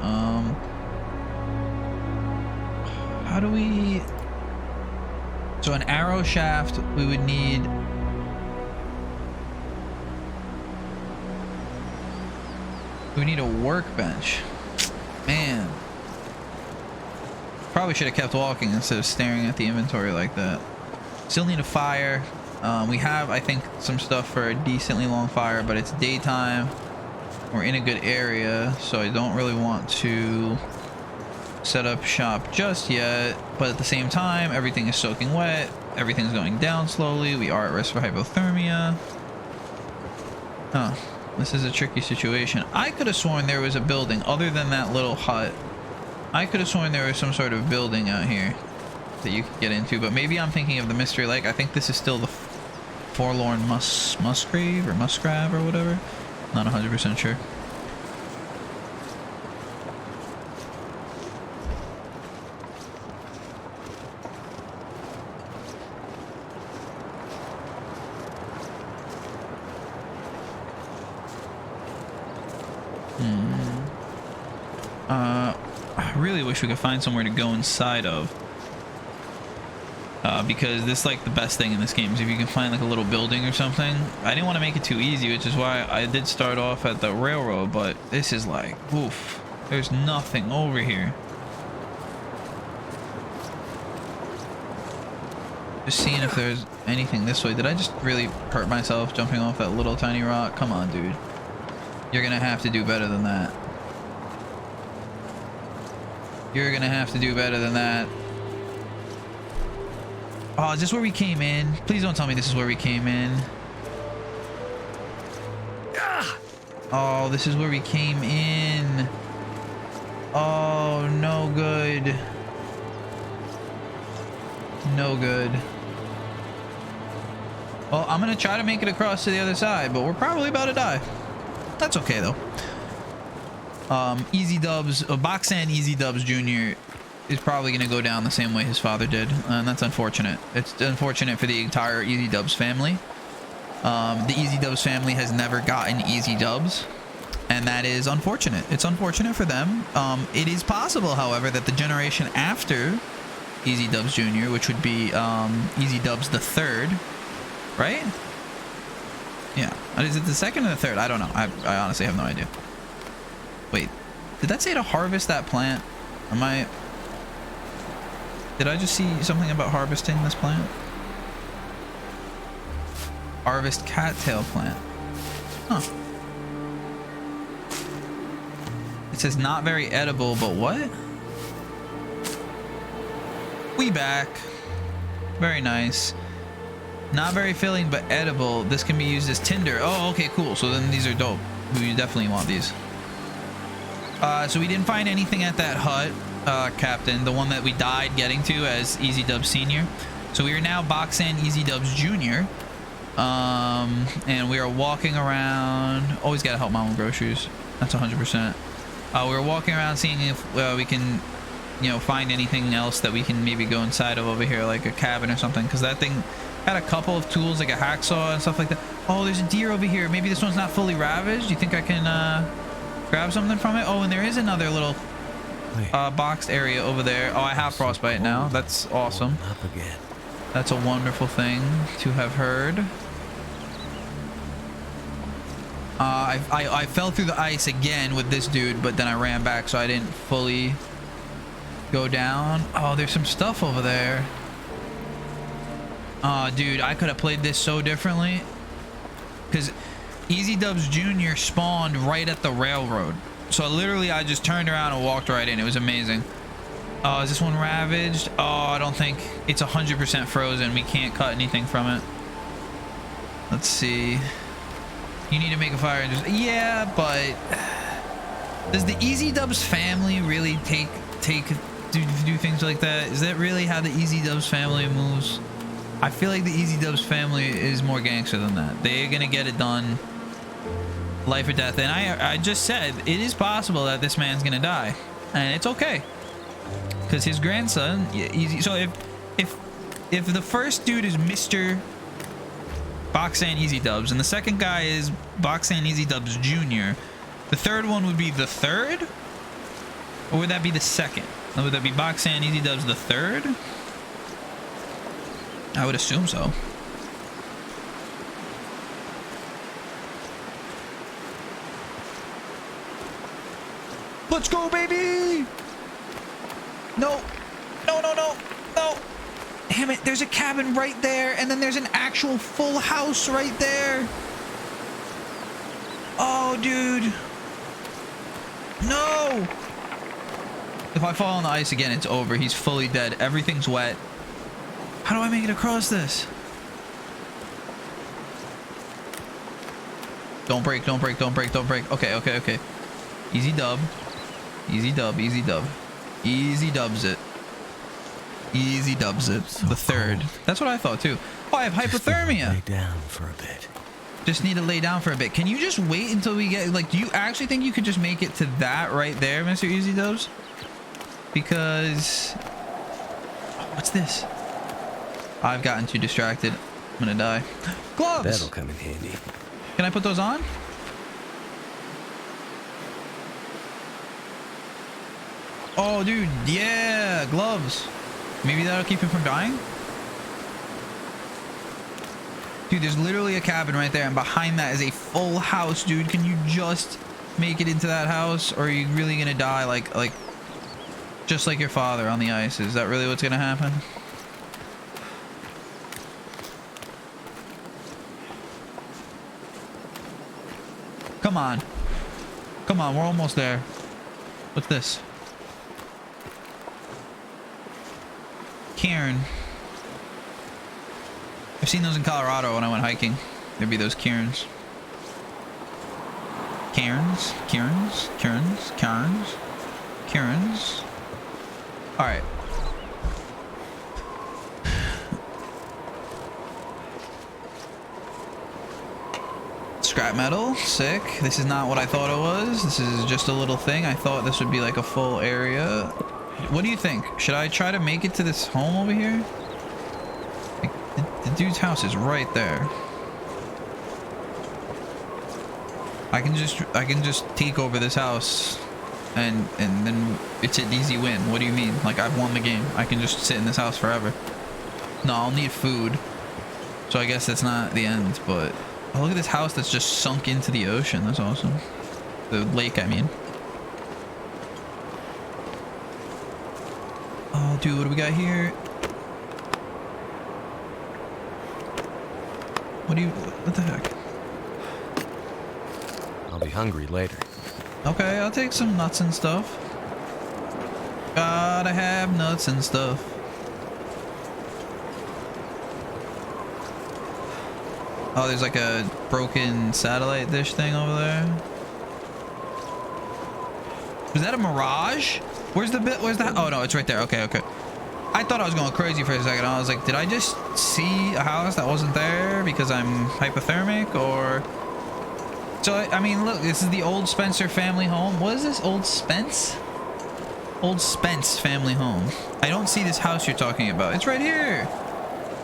How do we... So an arrow shaft, we would need... We need a workbench. Man. Probably should have kept walking instead of staring at the inventory like that. Still need a fire. We have, I think, some stuff for a decently long fire, but it's daytime. We're in a good area, so I don't really want to set up shop just yet. But at the same time, everything is soaking wet. Everything's going down slowly. We are at risk for hypothermia. Huh. This is a tricky situation. I could have sworn there was a building other than that little hut. I could have sworn there was some sort of building out here that you could get into, but maybe I'm thinking of the Mystery Lake. I think this is still the Forlorn Musgrave or Musgrave or whatever. Not 100% sure. I really wish we could find somewhere to go inside of. Because this is like the best thing in this game is if you can find like a little building or something. I didn't want to make it too easy, which is why I did start off at the railroad, but this is like, oof, there's nothing over here. Just seeing if there's anything this way. Did I just really hurt myself jumping off that little tiny rock? Come on, dude. You're gonna have to do better than that. You're gonna have to do better than that. Oh, is this where we came in? Please don't tell me this is where we came in. Oh, this is where we came in. Oh, no good. No good. Well, I'm gonna try to make it across to the other side, but we're probably about to die. That's okay though. Easy Dubs, Boxan Easy Dubs Jr. is probably going to go down the same way his father did, and that's unfortunate. It's unfortunate for the entire Easy Dubs family. The Easy Dubs family has never gotten Easy Dubs, and that is unfortunate. It's unfortunate for them. It is possible, however, that the generation after Easy Dubs Jr., which would be Easy Dubs the third, right? Yeah. Is it the second or the third? I don't know. I honestly have no idea. Wait, did that say to harvest that plant? Did I just see something about harvesting this plant? Harvest cattail plant. Huh. It says not very edible, but what? We back. Very nice. Not very filling, but edible. This can be used as tinder. Oh, okay, cool. So then these are dope. We definitely want these. So we didn't find anything at that hut, Captain. The one that we died getting to as Easy Dubs Senior. So we are now Boxan Easy Dubs Jr. And we are walking around. Always gotta help mom with groceries. That's 100%. We were walking around seeing if we can, you know, find anything else that we can maybe go inside of over here, like a cabin or something, because that thing had a couple of tools like a hacksaw and stuff like that. Oh, there's a deer over here. Maybe this one's not fully ravaged. You think I can grab something from it? Oh, and there is another little boxed area over there. Oh, I have frostbite now. That's awesome. Up again. That's a wonderful thing to have heard. I I fell through the ice again with this dude, but then I ran back, so I didn't fully go down. Oh, there's some stuff over there. Oh, dude, I could have played this so differently. Because Easy Dubs Jr. spawned right at the railroad. So literally, I just turned around and walked right in. It was amazing. Oh, is this one ravaged? Oh, I don't think it's 100% frozen. We can't cut anything from it. Let's see. You need to make a fire and just... Yeah, but... Does the Easy Dubs family really do things like that? Is that really how the Easy Dubs family moves? I feel like the Easy Dubs family is more gangster than that. They're gonna get it done, life or death. And I just said it is possible that this man's gonna die, and it's okay, because his grandson, Easy. So if the first dude is Mr. Boxan Easy Dubs, and the second guy is Boxan Easy Dubs Jr., the third one would be the third, or would that be the second? Would that be Boxan Easy Dubs the third? I would assume so. Let's go, baby! No. No, no, no. No. Damn it. There's a cabin right there, and then there's an actual full house right there. Oh, dude. No. If I fall on the ice again, it's over. He's fully dead. Everything's wet. How do I make it across this? Don't break, don't break, don't break, don't break. Okay, okay, okay. Easy dub. Easy dub, easy dub. Easy dubs it. Easy dubs it. So the third. cold. That's what I thought too. Oh, I have hypothermia. Lay down for a bit. Just need to lay down for a bit. Can you just wait until we get... Like, do you actually think you could just make it to that right there, Mr. Easy Dubs? Because... Oh, what's this? I've gotten too distracted. I'm gonna die. Gloves! That'll come in handy. Can I put those on? Oh, dude. Yeah, gloves. Maybe that'll keep him from dying? Dude, there's literally a cabin right there, and behind that is a full house, dude. Can you just make it into that house, or are you really gonna die like just like your father on the ice? Is that really what's gonna happen? Come on. Come on, we're almost there. What's this? Cairn. I've seen those in Colorado when I went hiking. There'd be those cairns. Cairns? Cairns? Cairns? Cairns? Cairns? Alright. Scrap metal. Sick. This is not what I thought it was. This is just a little thing. I thought this would be like a full area. What do you think? Should I try to make it to this home over here? The dude's house is right there. I can just take over this house and then it's an easy win. What do you mean? Like, I've won the game. I can just sit in this house forever. No, I'll need food. So I guess that's not the end, but oh, look at this house that's just sunk into the ocean. That's awesome. The lake, I mean. Oh, dude, what do we got here? What the heck? I'll be hungry later. Okay, I'll take some nuts and stuff. Gotta have nuts and stuff. Oh, there's like a broken satellite dish thing over there. Was that a mirage? Where's the bit? Where's that? Oh no, it's right there. Okay, okay. I thought I was going crazy for a second. I was like, did I just see a house that wasn't there because I'm hypothermic, or? So I mean, look, this is the old Spencer family home. What is this? Old Spence? Old Spence family home. I don't see this house you're talking about. It's right here.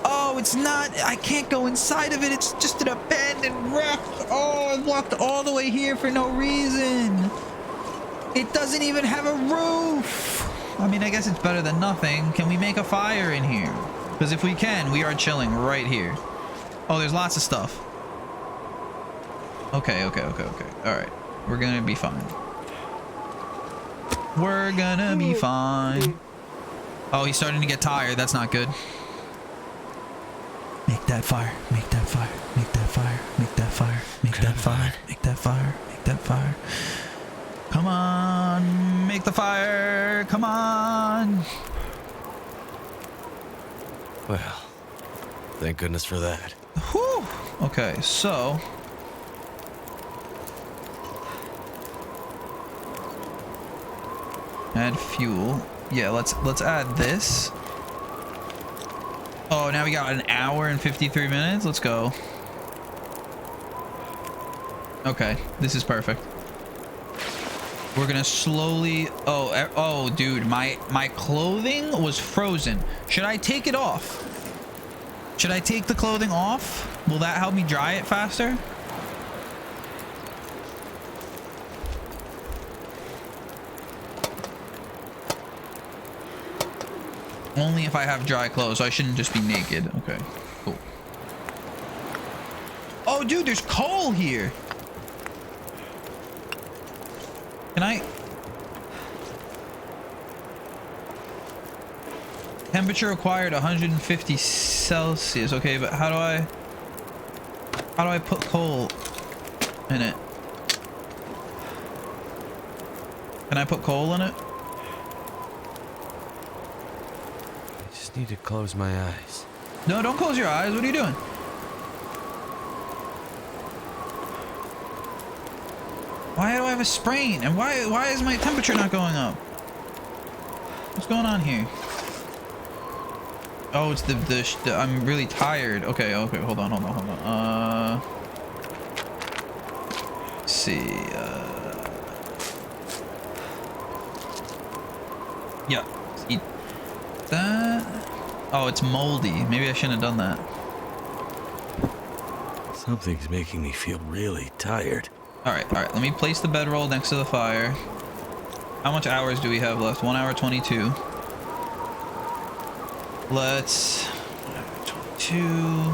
Oh, it's not. I can't go inside of it. It's just an abandoned wreck. Oh, I walked all the way here for no reason. It doesn't even have a roof. I mean, I guess it's better than nothing. Can we make a fire in here? Because if we can, we are chilling right here. Oh, there's lots of stuff. Okay. All right. We're gonna be fine. We're gonna be fine. Oh, he's starting to get tired. That's not good. Make that fire. Make that fire. Make that fire. Make that fire. Make that fire. Make that fire. Make that fire. Come on. Make the fire. Come on. Well, thank goodness for that. Whew. Okay, so add fuel. Yeah, let's add this. Oh, now we got an hour and 53 minutes. Let's go. Okay, this is perfect. We're gonna slowly. Oh, dude, my clothing was frozen. Should I take it off? Should I take the clothing off? Will that help me dry it faster? Only if I have dry clothes, so I shouldn't just be naked. Okay, cool. Oh, dude, there's coal here. Can I? Temperature required 150 Celsius. Okay, but how do I put coal in it? Can I put coal in it? I just need to close my eyes. No, don't close your eyes. What are you doing? Why do I have a sprain? And why is my temperature not going up? What's going on here? Oh, it's the I'm really tired. Okay, hold on. Let's see. Yeah. Eat that. Oh, it's moldy. Maybe I shouldn't have done that. Something's making me feel really tired. All right. Let me place the bedroll next to the fire. How much hours do we have left? 1 hour 22. Let's 22.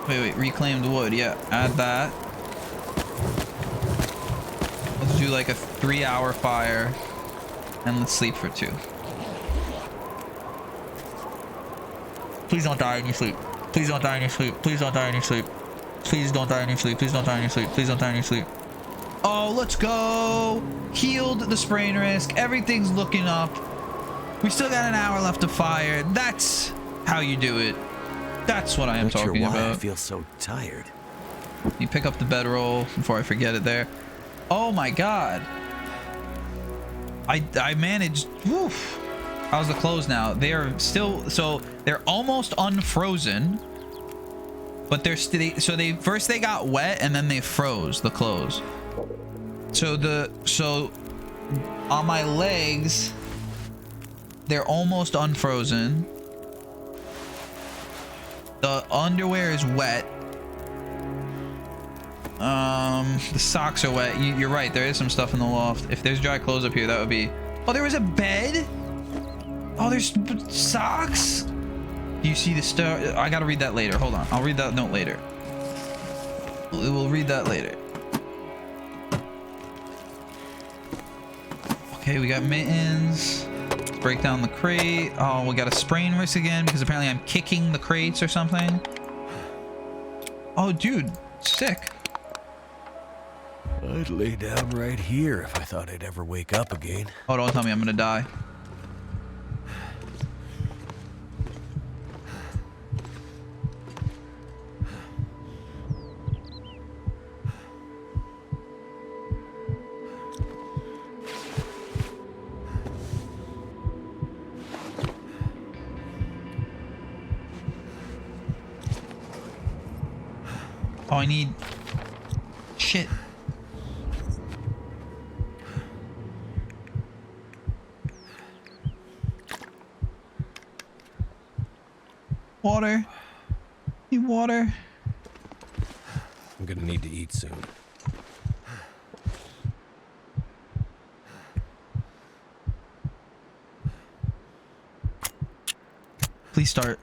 Wait, reclaimed wood. Yeah, add that. Let's do like a 3-hour fire, and let's sleep for 2. Please don't die in your sleep. Please don't die in your sleep. Please don't die in your sleep. Please don't die in your sleep. Please don't die in your sleep. Please don't die in your sleep. Oh, let's go. Healed the sprain risk. Everything's looking up. We still got an hour left to fire. That's how you do it. That's what I am talking about. I feel so tired. You pick up the bedroll before I forget it there. Oh my god. I managed. Woof. How's the clothes now? They are still, so they're almost unfrozen, but they're still, so they first they got wet and then they froze the clothes. So on my legs, they're almost unfrozen. The underwear is wet. The socks are wet. You're right. There is some stuff in the loft. If there's dry clothes up here, that would be. Oh, there was a bed. Oh, there's socks. Do you see the star? I gotta read that later. Hold on. I'll read that note later. We'll read that later. Okay, we got mittens. Let's break down the crate. Oh, we got a sprain risk again because apparently I'm kicking the crates or something. Oh, dude, sick. I'd lay down right here if I thought I'd ever wake up again. Oh, don't tell me I'm gonna die. Oh, I need shit. Water. Need water. I'm gonna need to eat soon. Please start.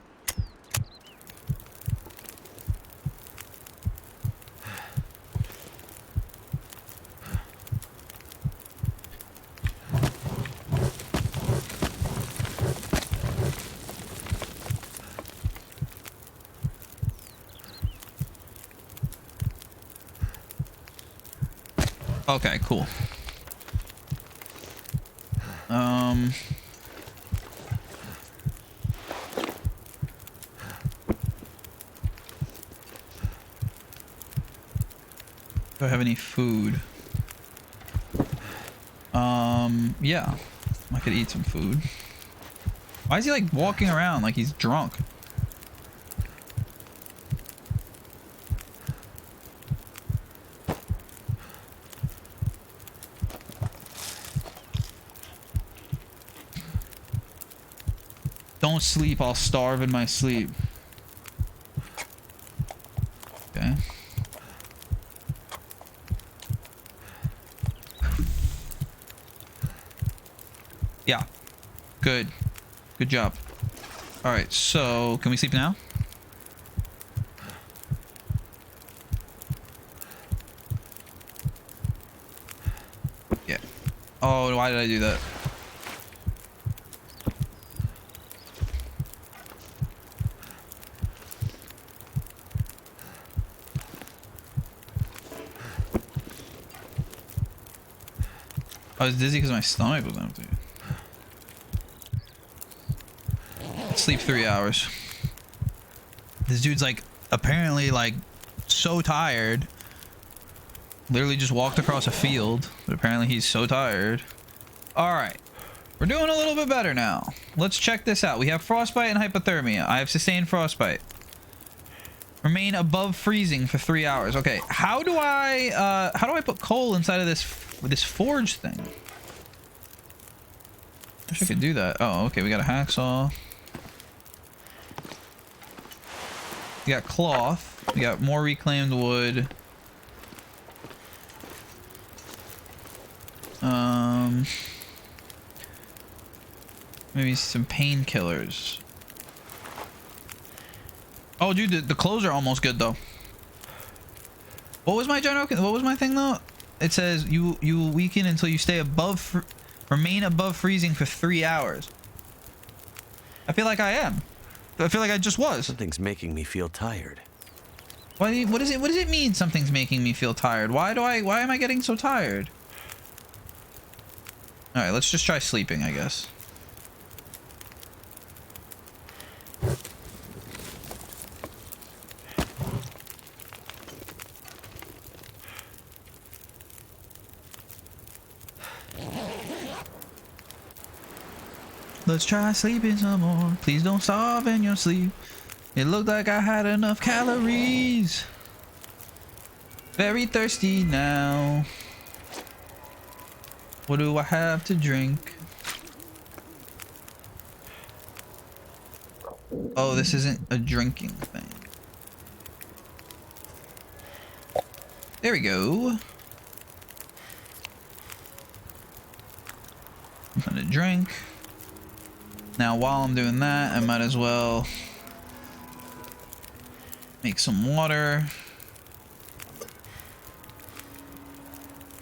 Okay, cool. Do I have any food? Yeah. I could eat some food. Why is he like walking around like he's drunk? Don't sleep, I'll starve in my sleep. Okay. Yeah. Good. Good job. Alright, so can we sleep now? Yeah. Oh, why did I do that? I was dizzy because my stomach was empty. Sleep 3 hours. This dude's like apparently like so tired. Literally just walked across a field, but apparently he's so tired. All right, we're doing a little bit better now. Let's check this out. We have frostbite and hypothermia. I have sustained frostbite. Remain above freezing for 3 hours. Okay, how do I put coal inside of this forge thing? I wish I could do that. Oh, okay, we got a hacksaw. We got cloth. We got more reclaimed wood. Maybe some painkillers. Oh, dude, the clothes are almost good though. What was my general? What was my thing though? It says you will weaken until you stay above, remain above freezing for 3 hours. I feel like I am. I feel like I just was. Something's making me feel tired. What does it mean something's making me feel tired? Why am I getting so tired? All right, let's just try sleeping, I guess. Let's try sleeping some more. Please don't starve in your sleep. It looked like I had enough calories. Very thirsty now. What do I have to drink? Oh, this isn't a drinking thing. There we go. I'm gonna drink. Now, while I'm doing that, I might as well make some water.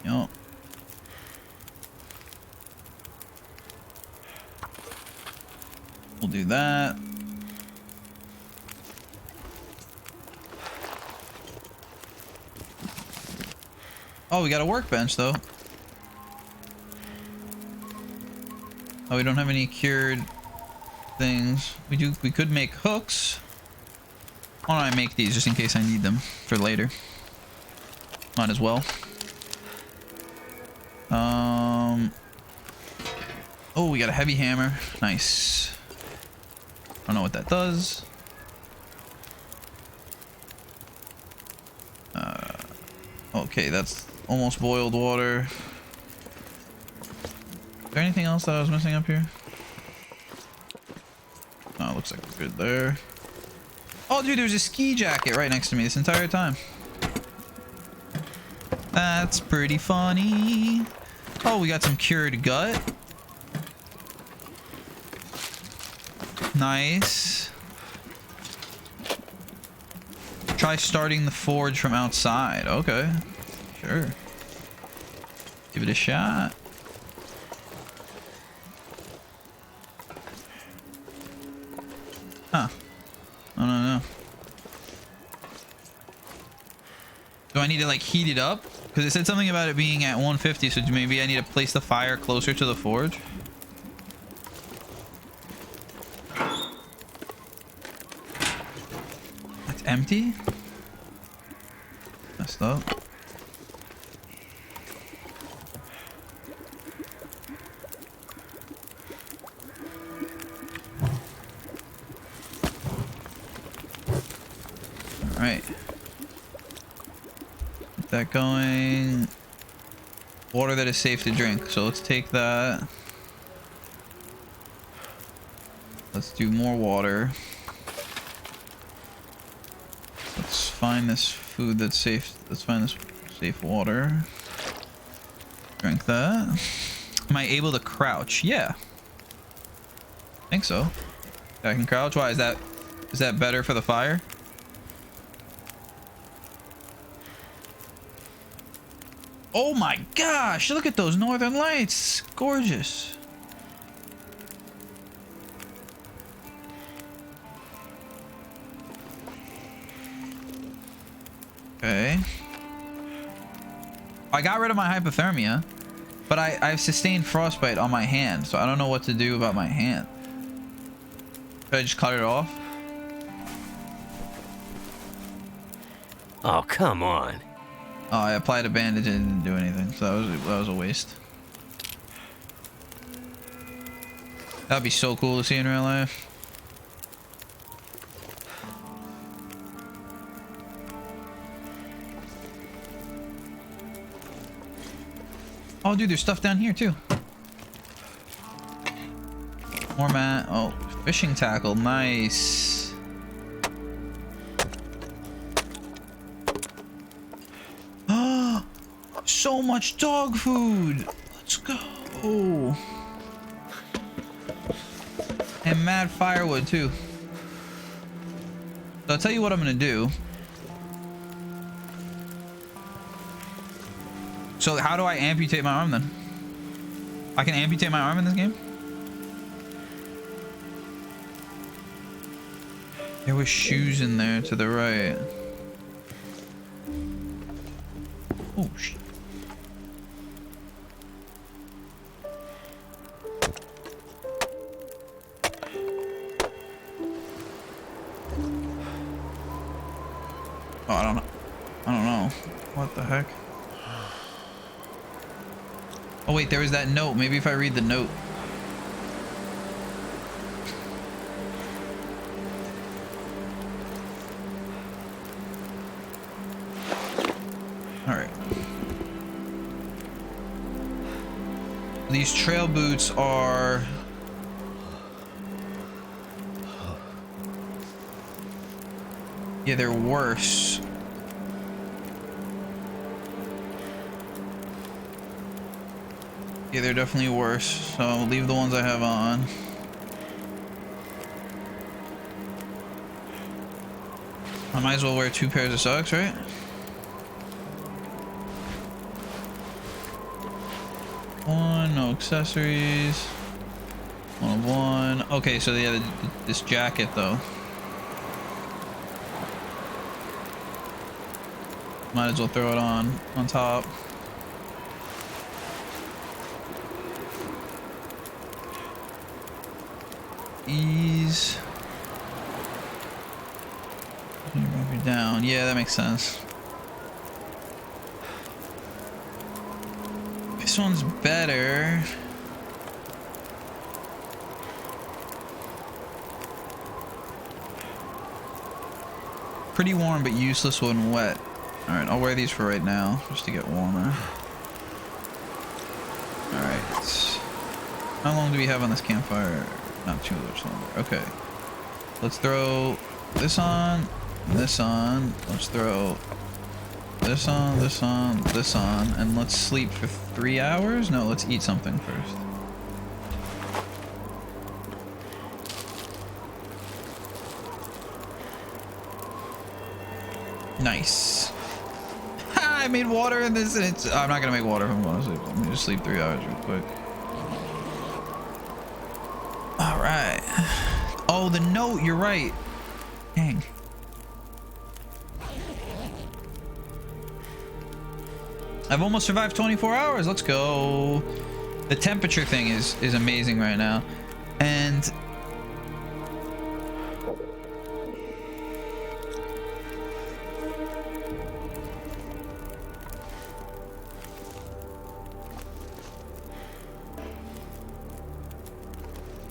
Yup. We'll do that. Oh, we got a workbench though. Oh, we don't have any cured things. We could make hooks. Why don't I make these just in case I need them for later? Might as well. Oh, we got a heavy hammer. Nice. I don't know what that does. Okay, that's almost boiled water. Is there anything else that I was missing up here? Oh, looks like we're good there. Oh, dude, there's a ski jacket right next to me this entire time. That's pretty funny. Oh, we got some cured gut. Nice. Try starting the forge from outside. Okay. Sure. Give it a shot. Huh. I don't know. Do I need to like heat it up? Because it said something about it being at 150, so maybe I need to place the fire closer to the forge. That's empty? Messed up. Alright. Get that going. Water that is safe to drink. So let's take that. Let's do more water. Let's find this food that's safe. Let's find this safe water. Drink that. Am I able to crouch? Yeah. I think so. I can crouch. Why is that better for the fire? Oh my gosh, look at those northern lights. Gorgeous. Okay. I got rid of my hypothermia, but I've sustained frostbite on my hand, so I don't know what to do about my hand. Should I just cut it off? Oh, come on. Oh, I applied a bandage and it didn't do anything, so that was a waste. That'd be so cool to see in real life. Oh, dude, there's stuff down here too. More mat. Oh, fishing tackle. Nice. So much dog food. Let's go. And mad firewood too. So I'll tell you what I'm gonna do. So how do I amputate my arm then? I can amputate my arm in this game? There was shoes in there to the right. Oh shit. Oh, I don't know. What the heck? Oh wait, there was that note. Maybe if I read the note. All right. These trail boots are... Yeah, they're worse. Yeah, they're definitely worse. So I'll leave the ones I have on. I might as well wear 2 pairs of socks, right? One, no accessories. 1 of 1. Okay, so yeah, this jacket though. Might as well throw it on top. Ease. Move it down. Yeah, that makes sense. This one's better. Pretty warm, but useless when wet. Alright, I'll wear these for right now, just to get warmer. Alright. How long do we have on this campfire? Not too much longer. Okay. Let's throw this on, this on. Let's throw this on, this on, this on. And let's sleep for 3 hours? No, let's eat something first. Nice. I made water in this and it's... I'm not gonna make water if I'm going to sleep. I'm gonna just sleep 3 hours real quick. Alright. Oh, the note, you're right. Dang. I've almost survived 24 hours. Let's go. The temperature thing is amazing right now. And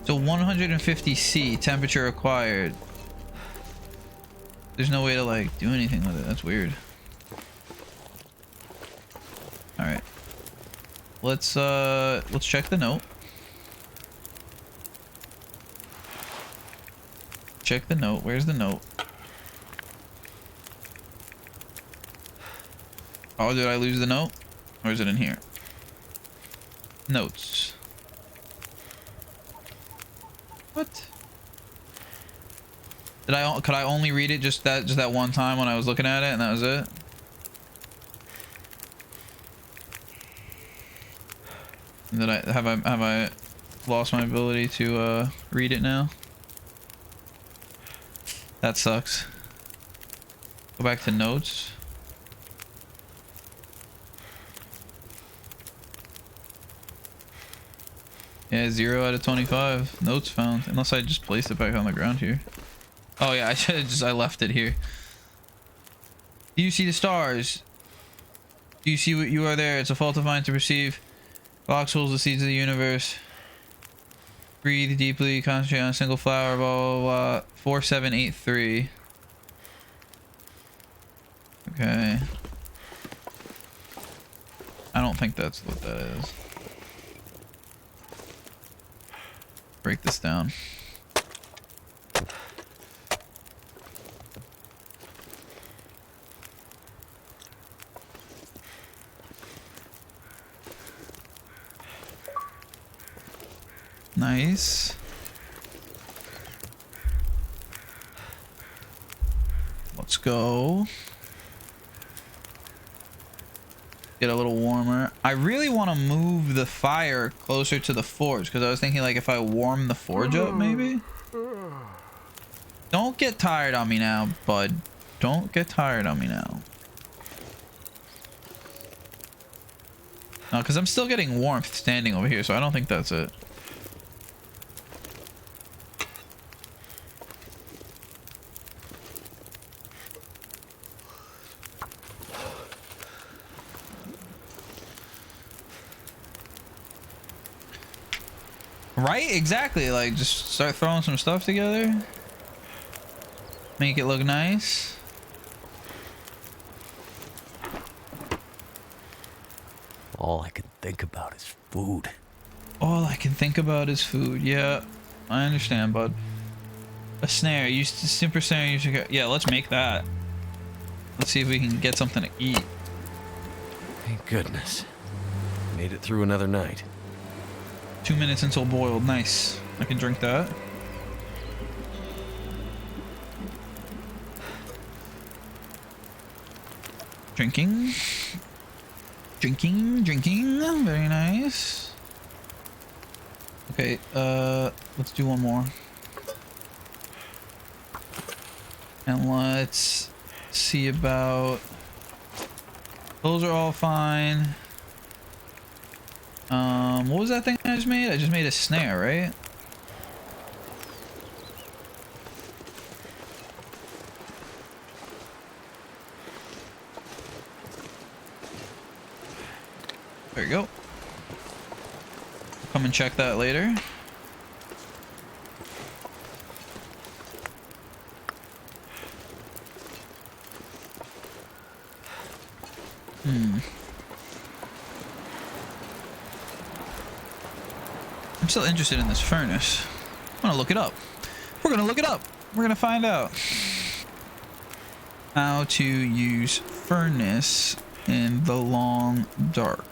so 150C temperature acquired. There's no way to like do anything with it. That's weird. All right. Let's check the note. Check the note. Where's the note? Oh, did I lose the note? Or is it in here? Notes. What? Could I only read it just that one time when I was looking at it and that was it? Have I lost my ability to read it now? That sucks. Go back to notes. Yeah, 0 out of 25. Notes found. Unless I just placed it back on the ground here. Oh yeah, I left it here. Do you see the stars? Do you see what you are there? It's a fault of mine to perceive. Box holds the seeds of the universe. Breathe deeply, concentrate on a single flower, blah, blah, blah. 4783. Okay. I don't think that's what that is. Break this down. Nice. Let's go. Get a little warmer. I really want to move the fire closer to the forge because I was thinking like if I warm the forge up maybe. Don't get tired on me now, bud. Don't get tired on me now. No, because I'm still getting warmth standing over here, so I don't think that's it. Right? Exactly. Like, just start throwing some stuff together. Make it look nice. All I can think about is food. All I can think about is food. Yeah, I understand, bud. A snare. Used to super snare. You should go. Yeah, let's make that. Let's see if we can get something to eat. Thank goodness. Made it through another night. 2 minutes until boiled. Nice. I can drink that. Drinking. Drinking. Very nice. Okay, let's do one more. And let's see about... Those are all fine. What was that thing I just made? I just made a snare, right? There you go. Come and check that later. I'm still interested in this furnace. I'm gonna look it up. We're gonna look it up. We're gonna find out how to use furnace in the long dark.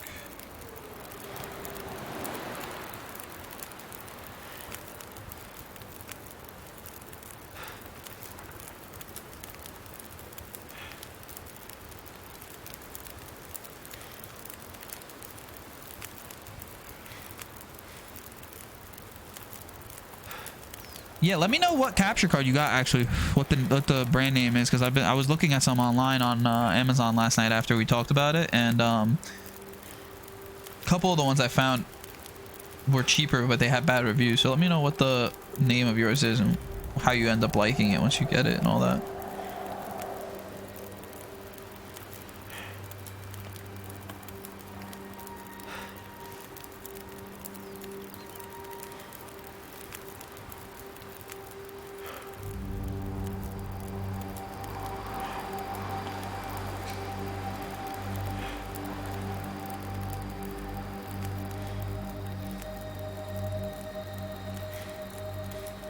Yeah, let me know what capture card you got actually, what the brand name is, because I was looking at some online on Amazon last night after we talked about it, and couple of the ones I found were cheaper, but they had bad reviews. So let me know what the name of yours is and how you end up liking it once you get it and all that.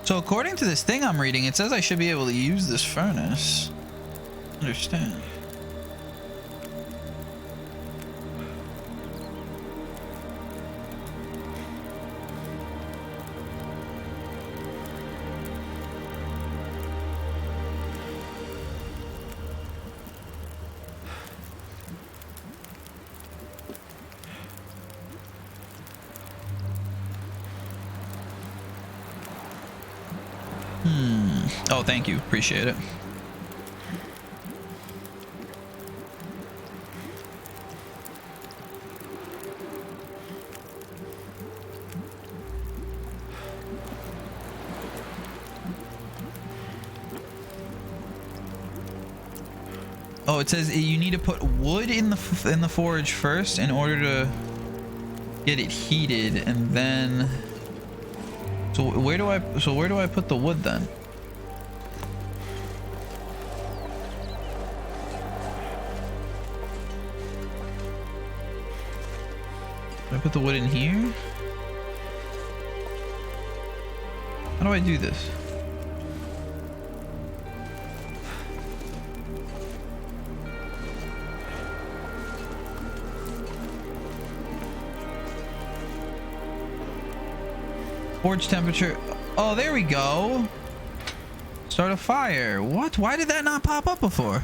So according to this thing I'm reading, it says I should be able to use this furnace. Understand. Oh, thank you. Appreciate it. Oh, it says you need to put wood in the forge first in order to get it heated, and then. So where do I put the wood then? Do I put the wood in here? How do I do this? Forge temperature. Oh, there we go. Start a fire. What? Why did that not pop up before?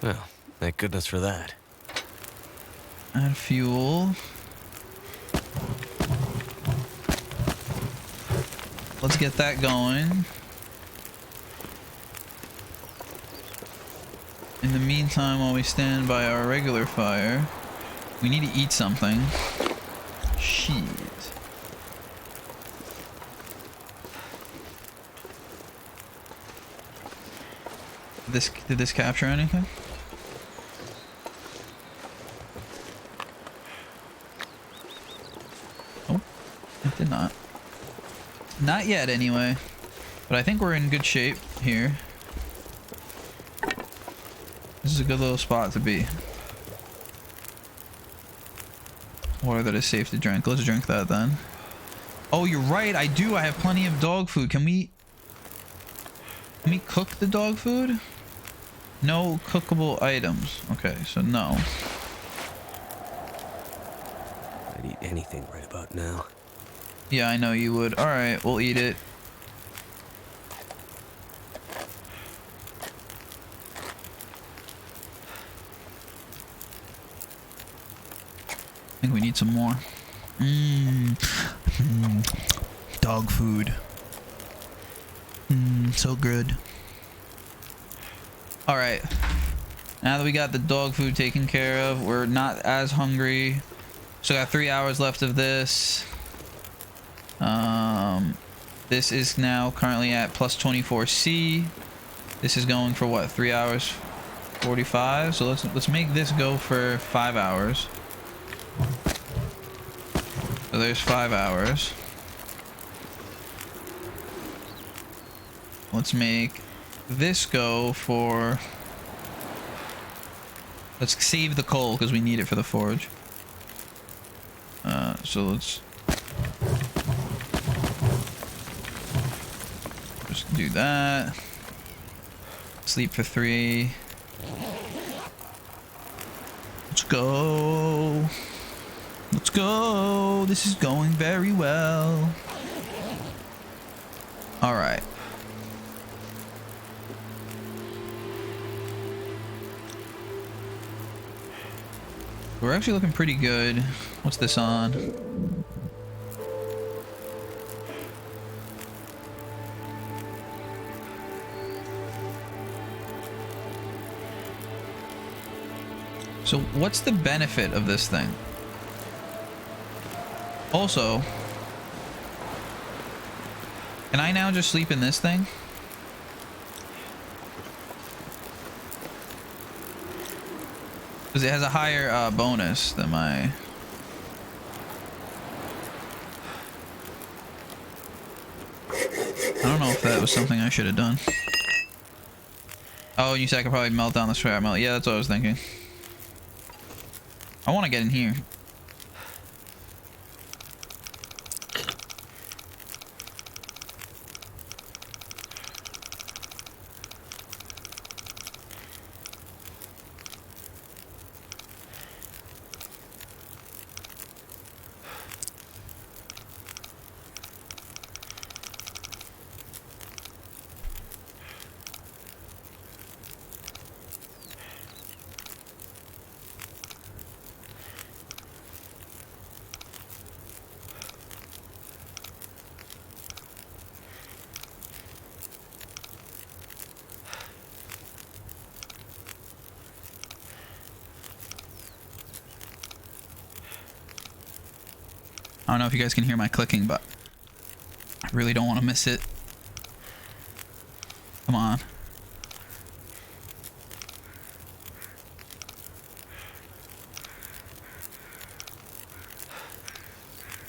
Well, thank goodness for that. Add fuel. Let's get that going. In the meantime, while we stand by our regular fire, we need to eat something. Shit. Did this capture anything? Oh, it did not. Not yet, anyway. But I think we're in good shape here. This is a good little spot to be. Water that is safe to drink. Let's drink that then. Oh, you're right. I do. I have plenty of dog food. Can we cook the dog food? No cookable items. Okay, so no. I'd eat anything right about now. Yeah, I know you would. All right, we'll eat it. I think we need some more. Dog food. So good. All right. Now that we got the dog food taken care of, we're not as hungry. So got 3 hours left of this. This is now currently at plus 24C. This is going for what? 3 hours 45. So let's make this go for 5 hours. So there's 5 hours. Let's make this go for... Let's save the coal because we need it for the forge. So let's just do that. Sleep for 3. Let's go. Let's go. This is going very well. All right. We're actually looking pretty good. What's this on? So what's the benefit of this thing? Also, can I now just sleep in this thing? Because it has a higher bonus than my... I don't know if that was something I should have done. Oh, you said I could probably melt down the scrap metal. Yeah, that's what I was thinking. I want to get in here. I don't know if you guys can hear my clicking, but I really don't want to miss it. Come on.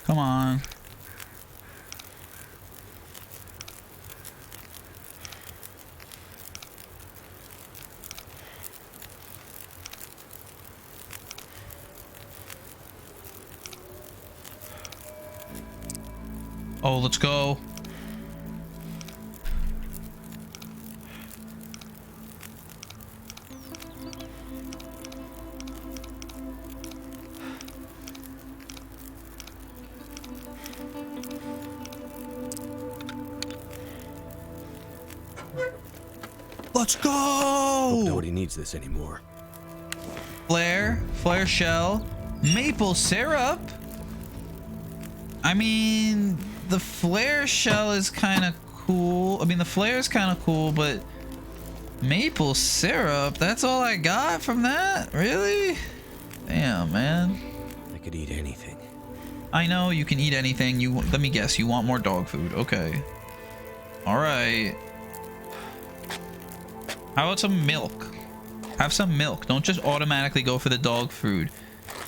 Come on. Oh, let's go. Let's go! Hope nobody needs this anymore. Flare shell, maple syrup. I mean, the flare shell is kind of cool. I mean, the flare is kind of cool, but maple syrup, that's all I got from that? Really? Damn, man. I could eat anything. I know you can eat anything. Let me guess, you want more dog food. Okay. All right. How about some milk? Have some milk. Don't just automatically go for the dog food.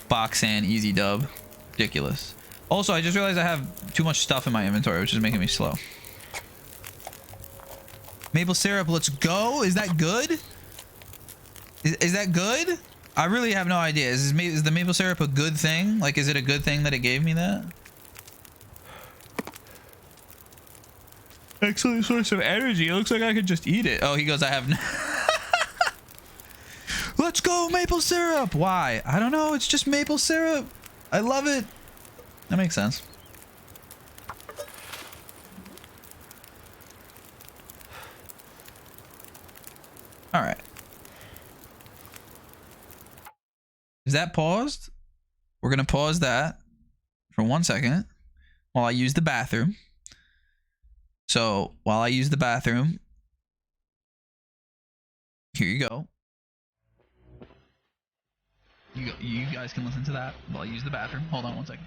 Box and easy dub. Ridiculous. Also, I just realized I have too much stuff in my inventory, which is making me slow. Maple syrup, let's go. Is that good? Is that good? I really have no idea. Is the maple syrup a good thing? Like, is it a good thing that it gave me that? Excellent source of energy. It looks like I could just eat it. Oh, he goes, I have no... Let's go, maple syrup. Why? I don't know. It's just maple syrup. I love it. That makes sense. All right. Is that paused? We're going to pause that for 1 second while I use the bathroom. So while I use the bathroom, here you go. You guys can listen to that while I use the bathroom. Hold on 1 second.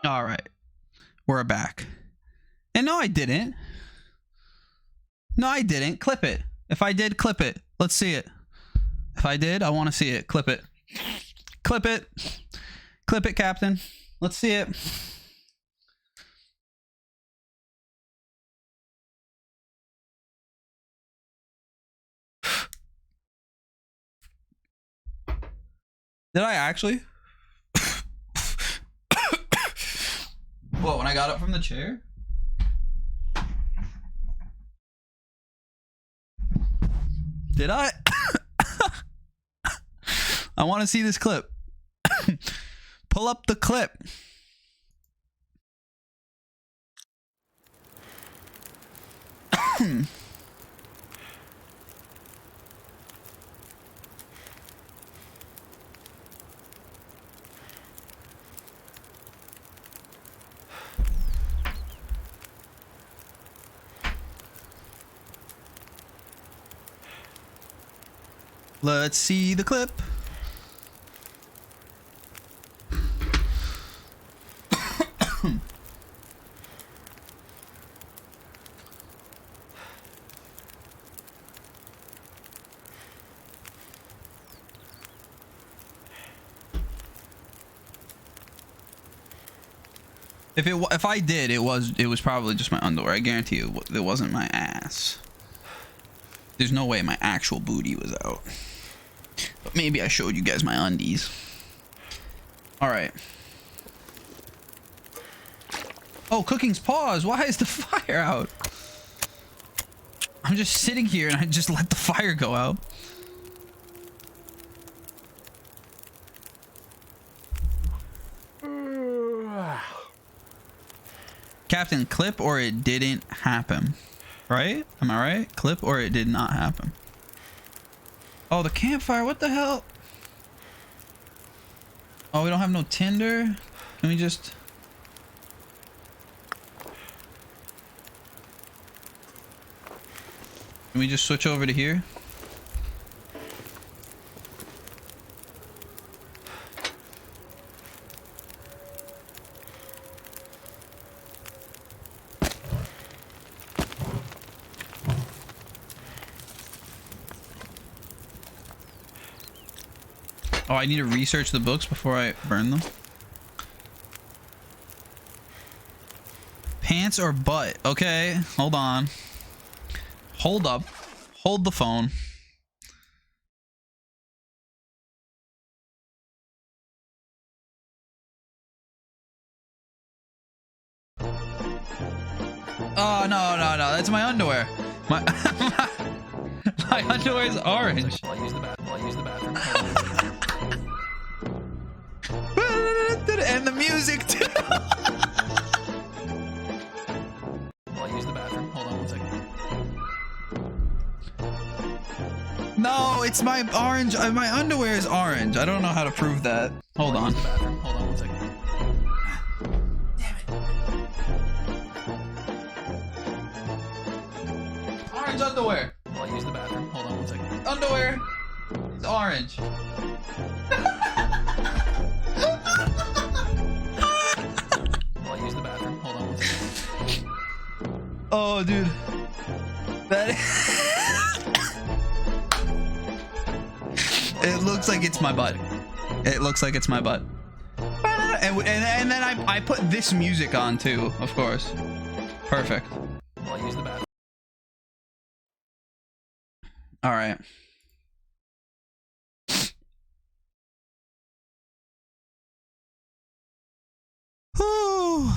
All right. We're back. And no, I didn't. No, I didn't. Clip it. If I did, clip it. Let's see it. If I did, I want to see it. Clip it. Clip it. Clip it, Captain. Let's see it. Did I actually? What, when I got up from the chair? Did I? I want to see this clip. Pull up the clip. Let's see the clip. If I did, it was probably just my underwear. I guarantee you it wasn't my ass. There's no way my actual booty was out. But maybe I showed you guys my undies. All right. Oh, cooking's paused. Why is the fire out? I'm just sitting here and I just let the fire go out. Captain, clip or it didn't happen. Right? Am I right? Clip or it did not happen. Oh, the campfire. What the hell? Oh, we don't have no tinder. Can we just... Can we just switch over to here? Oh, I need to research the books before I burn them. Pants or butt? Okay, hold on. Hold up. Hold the phone. Oh, no. That's my underwear. My underwear is orange. I'll use the bathroom. And the music too. I'll use the bathroom. Hold on 1 second. No, it's my orange. My underwear is orange. I don't know how to prove that. Hold on. Hold on 1 second. Damn it. Orange underwear. I'll use the bathroom. Hold on 1 second. Underwear. It's orange. I'll use the bathroom. Hold on 1 second. Oh, dude. That. It looks like it's my butt. It looks like it's my butt. And then I put this music on too, of course. Perfect. I'll use the bathroom. All right. Whew.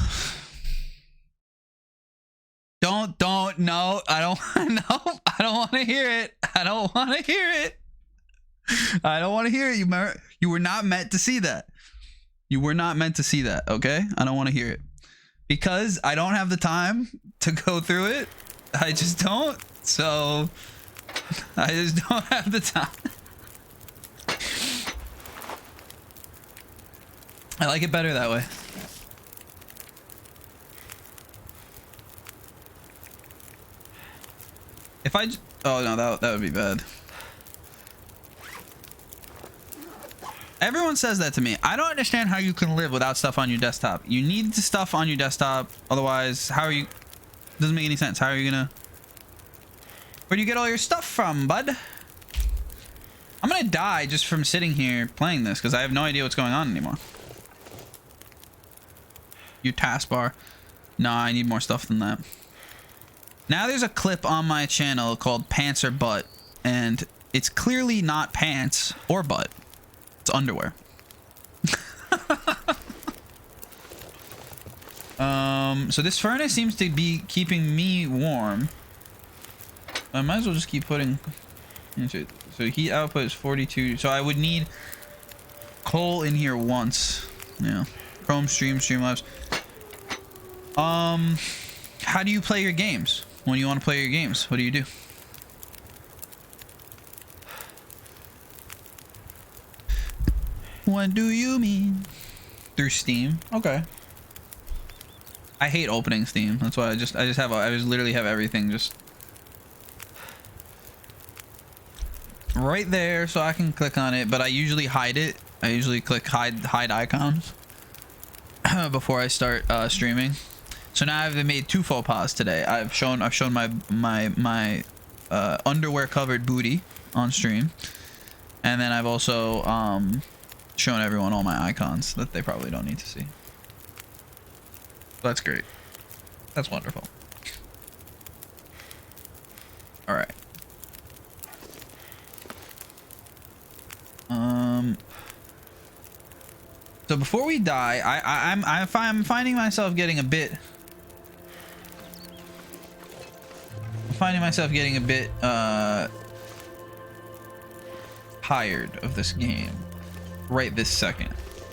No, I don't want to hear it. I don't want to hear it. You were not meant to see that. You were not meant to see that, okay? I don't want to hear it. Because I don't have the time to go through it. I just don't. So I just don't have the time. I like it better that way. If oh no, that would be bad. Everyone says that to me. I don't understand how you can live without stuff on your desktop. You need the stuff on your desktop. Otherwise, how are you... Doesn't make any sense. How are you gonna... Where do you get all your stuff from, bud? I'm gonna die just from sitting here playing this because I have no idea what's going on anymore. Your taskbar. No, I need more stuff than that. Now there's a clip on my channel called Pants or Butt, and it's clearly not pants or butt. It's underwear. So this furnace seems to be keeping me warm. I might as well just keep putting into it. So heat output is 42. So I would need coal in here once. Yeah. Chrome, Streamlabs. How do you play your games? When you want to play your games, what do you do? What do you mean? Through Steam? Okay. I hate opening Steam. That's why I just literally have everything just right there so I can click on it, but I usually hide it. I usually click hide icons before I start streaming. So now I've made 2 faux pas today. I've shown my underwear covered booty on stream, and then I've also shown everyone all my icons that they probably don't need to see. That's great. That's wonderful. All right. So before we die, I'm finding myself getting a bit. Tired of this game right this second.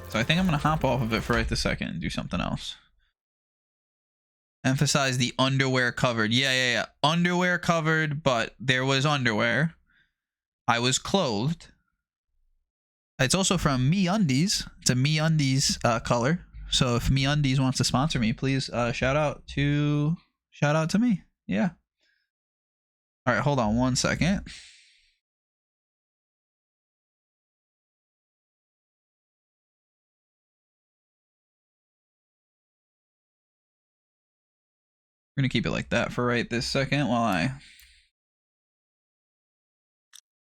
So I think I'm gonna hop off of it for right this second and do something else. Emphasize the underwear covered. Yeah. Underwear covered, but there was underwear. I was clothed. It's also from MeUndies. It's a MeUndies color. So if MeUndies wants to sponsor me, please shout out to me. Yeah. All right, hold on one second. We're gonna keep it like that for right this second while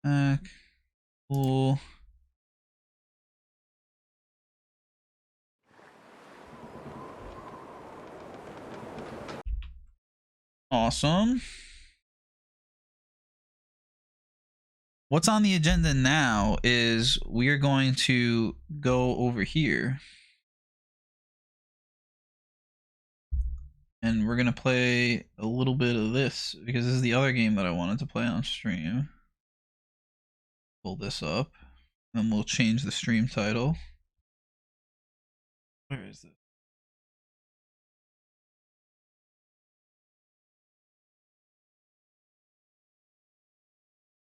I cool. Awesome. What's on the agenda now is we're going to go over here. And we're going to play a little bit of this because this is the other game that I wanted to play on stream. Pull this up and we'll change the stream title. Where is it?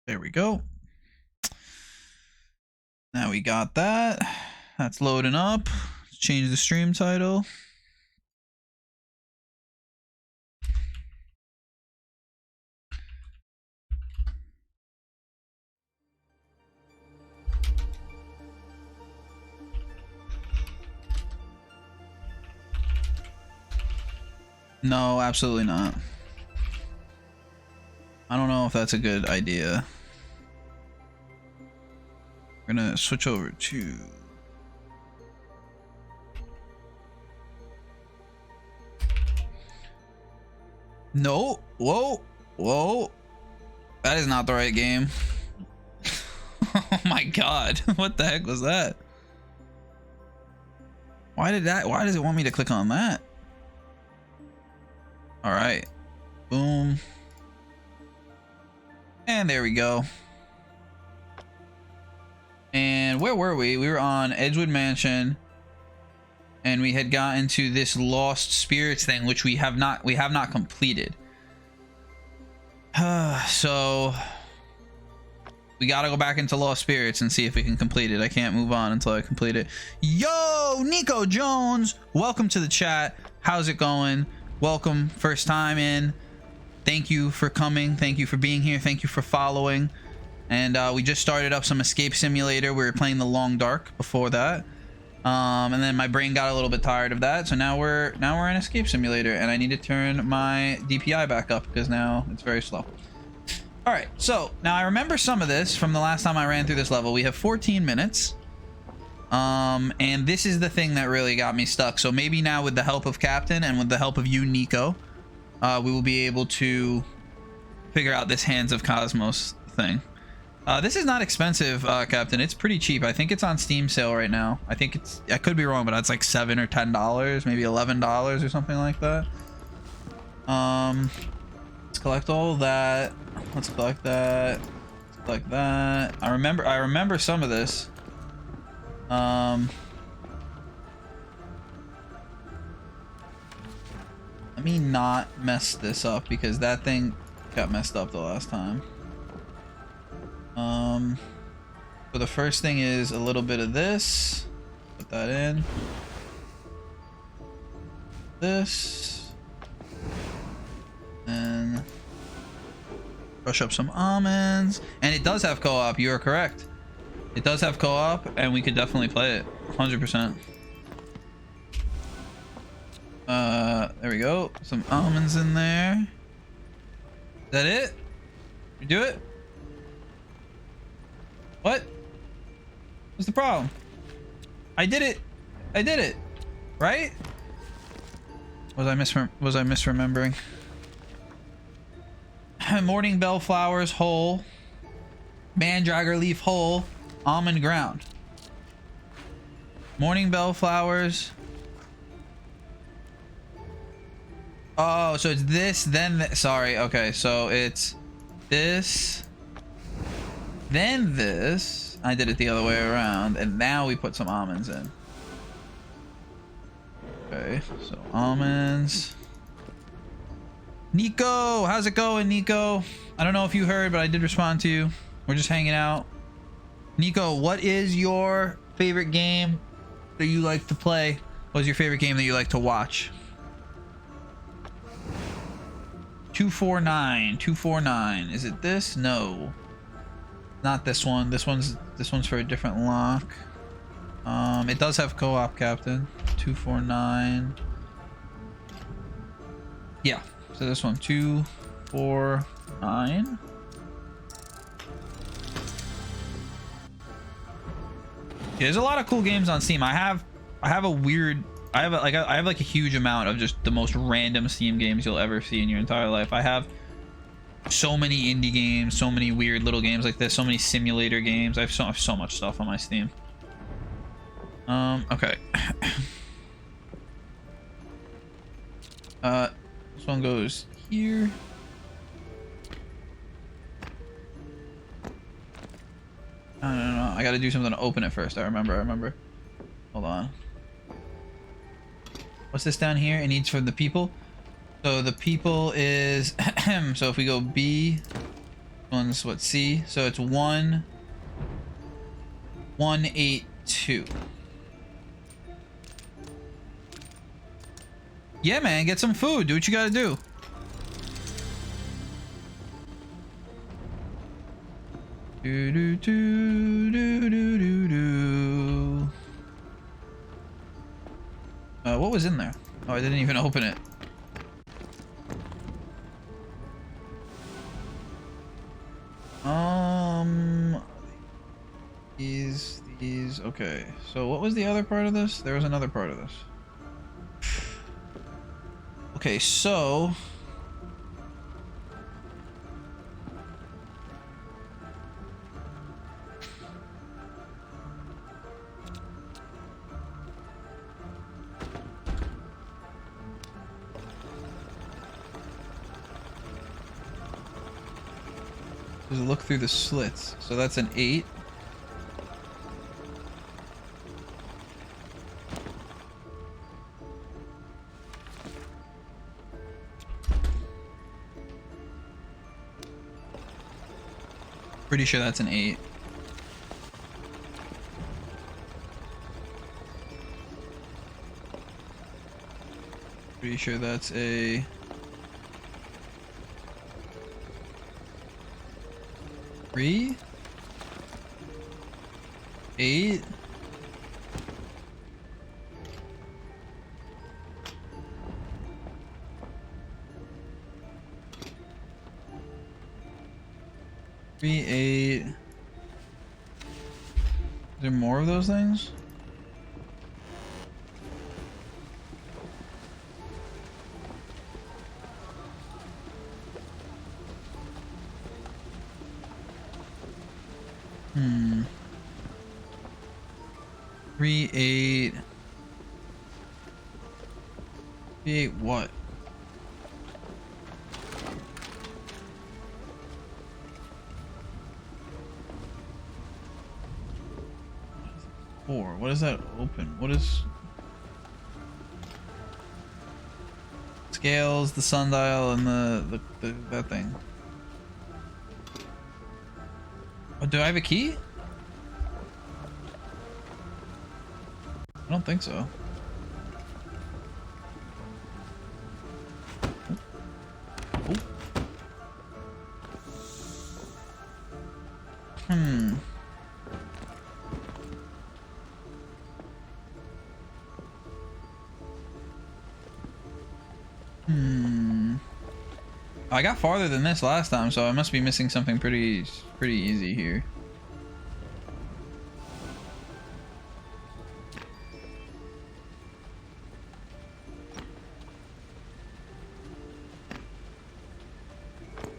There we go. Now we got that. That's loading up. Change the stream title. No, absolutely not. I don't know if that's a good idea. We're gonna switch over to no. Whoa. That is not the right game. Oh my god. What the heck was that? Why does it want me to click on that? All right. Boom. And there we go. And where were we? We were on Edgewood Mansion, and we had gotten to this Lost Spirits thing, which we have not completed. So we gotta go back into Lost Spirits and see if we can complete it. I can't move on until I complete it. Yo, Nico Jones, welcome to the chat. How's it going? Welcome, first time in. Thank you for coming. Thank you for being here. Thank you for following. And we just started up some Escape Simulator. We were playing The Long Dark before that. And then my brain got a little bit tired of that, so now we're in Escape Simulator, and I need to turn my DPI back up because now it's very slow. All right, so now I remember some of this from the last time I ran through this level. We have 14 minutes, and this is the thing that really got me stuck. So maybe now with the help of Captain and with the help of you, Nico, we will be able to figure out this Hands of Cosmos thing. This is not expensive, Captain. It's pretty cheap. I think it's on Steam sale right now. I think it's, I could be wrong, but it's like $7 or $10, maybe $11 or something like that. Let's collect all of that. Let's collect that. Let's collect that. I remember some of this. Let me not mess this up because that thing got messed up the last time. So the first thing is a little bit of this. Put that in. This. And brush up some almonds. And it does have co-op. You are correct. It does have co-op, and we could definitely play it. 100%. There we go. Some almonds in there. Is that it? You do it? What? What's the problem? I did it. I did it. Right? Was I misremembering? Morning bell flowers whole. Mandragora leaf whole. Almond ground. Morning bell flowers. Oh, so it's this, then sorry. Okay, so it's this, then this. I did it the other way around, and now we put some almonds in. Okay, so almonds. Nico, how's it going, Nico? I don't know if you heard, but I did respond to you. We're just hanging out. Nico, what is your favorite game that you like to play? What is your favorite game that you like to watch? 249. Is it this? No. Not this one. This one's for a different lock. It does have co-op, Captain. 249. Yeah. So this one, 249. Yeah, there's a lot of cool games on Steam. I have like a huge amount of just the most random Steam games you'll ever see in your entire life. I have so many indie games, so many weird little games like this, so many simulator games. I have so much stuff on my Steam. Okay. This one goes here. No. I gotta do something to open it first. I remember. Hold on. What's this down here? It needs for the people. So the people is so if we go B, one's what, C? So it's 182. Yeah, man, get some food. Do what you gotta do. What was in there? Oh, I didn't even open it. These, okay. So what was the other part of this? There was another part of this. Okay, so just look through the slits. So that's an 8. Pretty sure that's an 8. Pretty sure that's a 3. 8. Three, 8. Is there more of those things? Hmm. 3, 8. 3, 8 what? What is that open? What is scales, the sundial, and the that thing? Oh, do I have a key? I don't think so. Oh. Hmm. I got farther than this last time, so I must be missing something pretty easy here.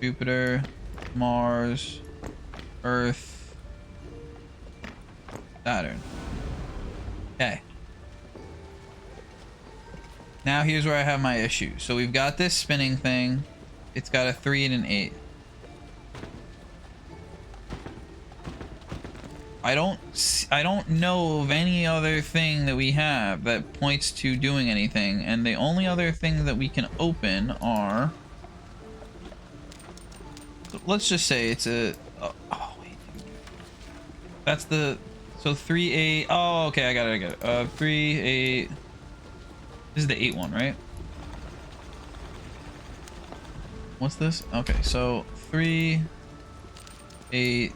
Jupiter, Mars, Earth, Saturn. Okay. Now here's where I have my issue. So we've got this spinning thing. It's got a 3 and an 8. I don't know of any other thing that we have that points to doing anything, and the only other thing that we can open are, let's just say it's a oh wait, that's the, so 3, 8. Oh, okay, I got it. 3, 8. This is the 8 one, right? What's this? Okay, so 3, 8,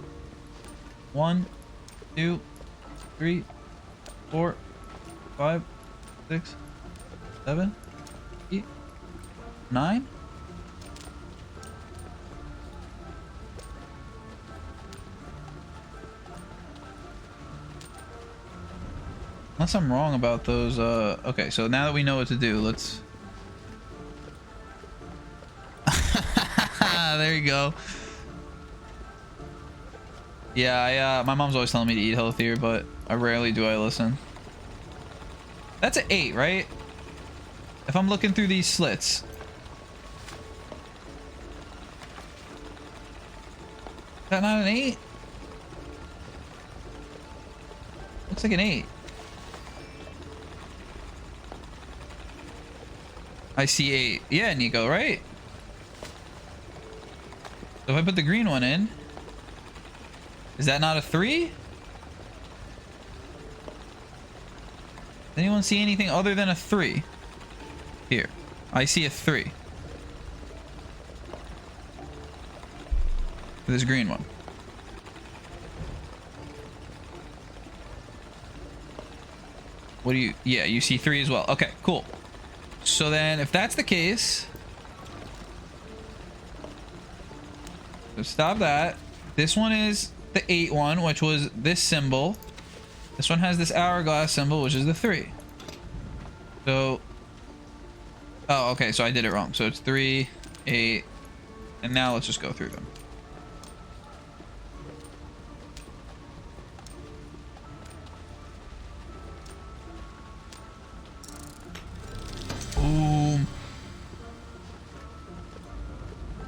1, 2, 3, 4, 5, 6, 7, 8, 9. Unless I'm wrong about those. Okay, so now that we know what to do, let's. There you go. Yeah, my mom's always telling me to eat healthier, but I rarely do I listen. That's an 8, right? If I'm looking through these slits. Is that not an 8? Looks like an 8. I see 8. Yeah, Nico, right? So if I put the green one in, is that not a 3? Does anyone see anything other than a 3? Here, I see a 3. For this green one. What do you, yeah, you see 3 as well. Okay, cool. So then if that's the case, so stop that. This one is the 8 one, which was this symbol. This one has this hourglass symbol, which is the 3. So, oh, okay, so I did it wrong. So it's 3, 8, and now let's just go through them. Boom.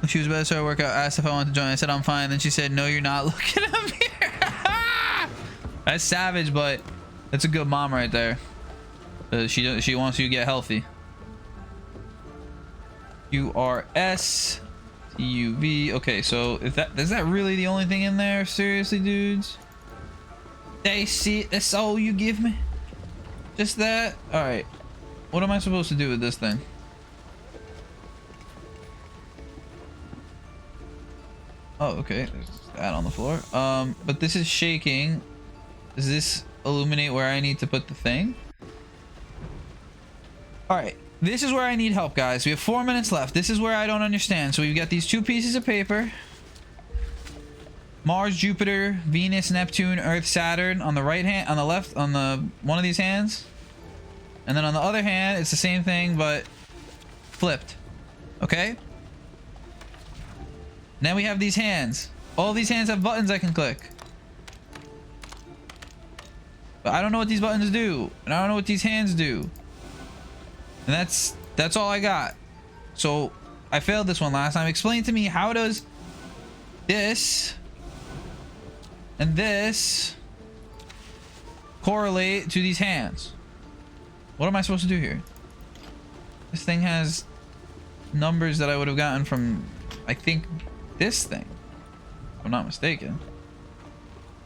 She was about to start a workout, asked if I wanted to join. I said I'm fine. Then she said, no, you're not. Look at him here. That's savage, but that's a good mom right there. She wants you to get healthy. URS TUV. Okay, so is that really the only thing in there? Seriously, dudes? They see it. That's all you give me? Just that? All right. What am I supposed to do with this thing? Oh, okay. There's that on the floor. But this is shaking. Does this illuminate where I need to put the thing? All right, this is where I need help, guys. We have 4 minutes left. This is where I don't understand. So we've got these 2 pieces of paper. Mars, Jupiter, Venus, Neptune, Earth, Saturn on the right hand, on the left, on the one of these hands. And then on the other hand, it's the same thing, but flipped. Okay? Now we have these hands. All these hands have buttons I can click. But I don't know what these buttons do. And I don't know what these hands do. And that's all I got. So I failed this one last time. Explain to me, how does this and this correlate to these hands? What am I supposed to do here? This thing has numbers that I would have gotten from, I think, this thing. If I'm not mistaken.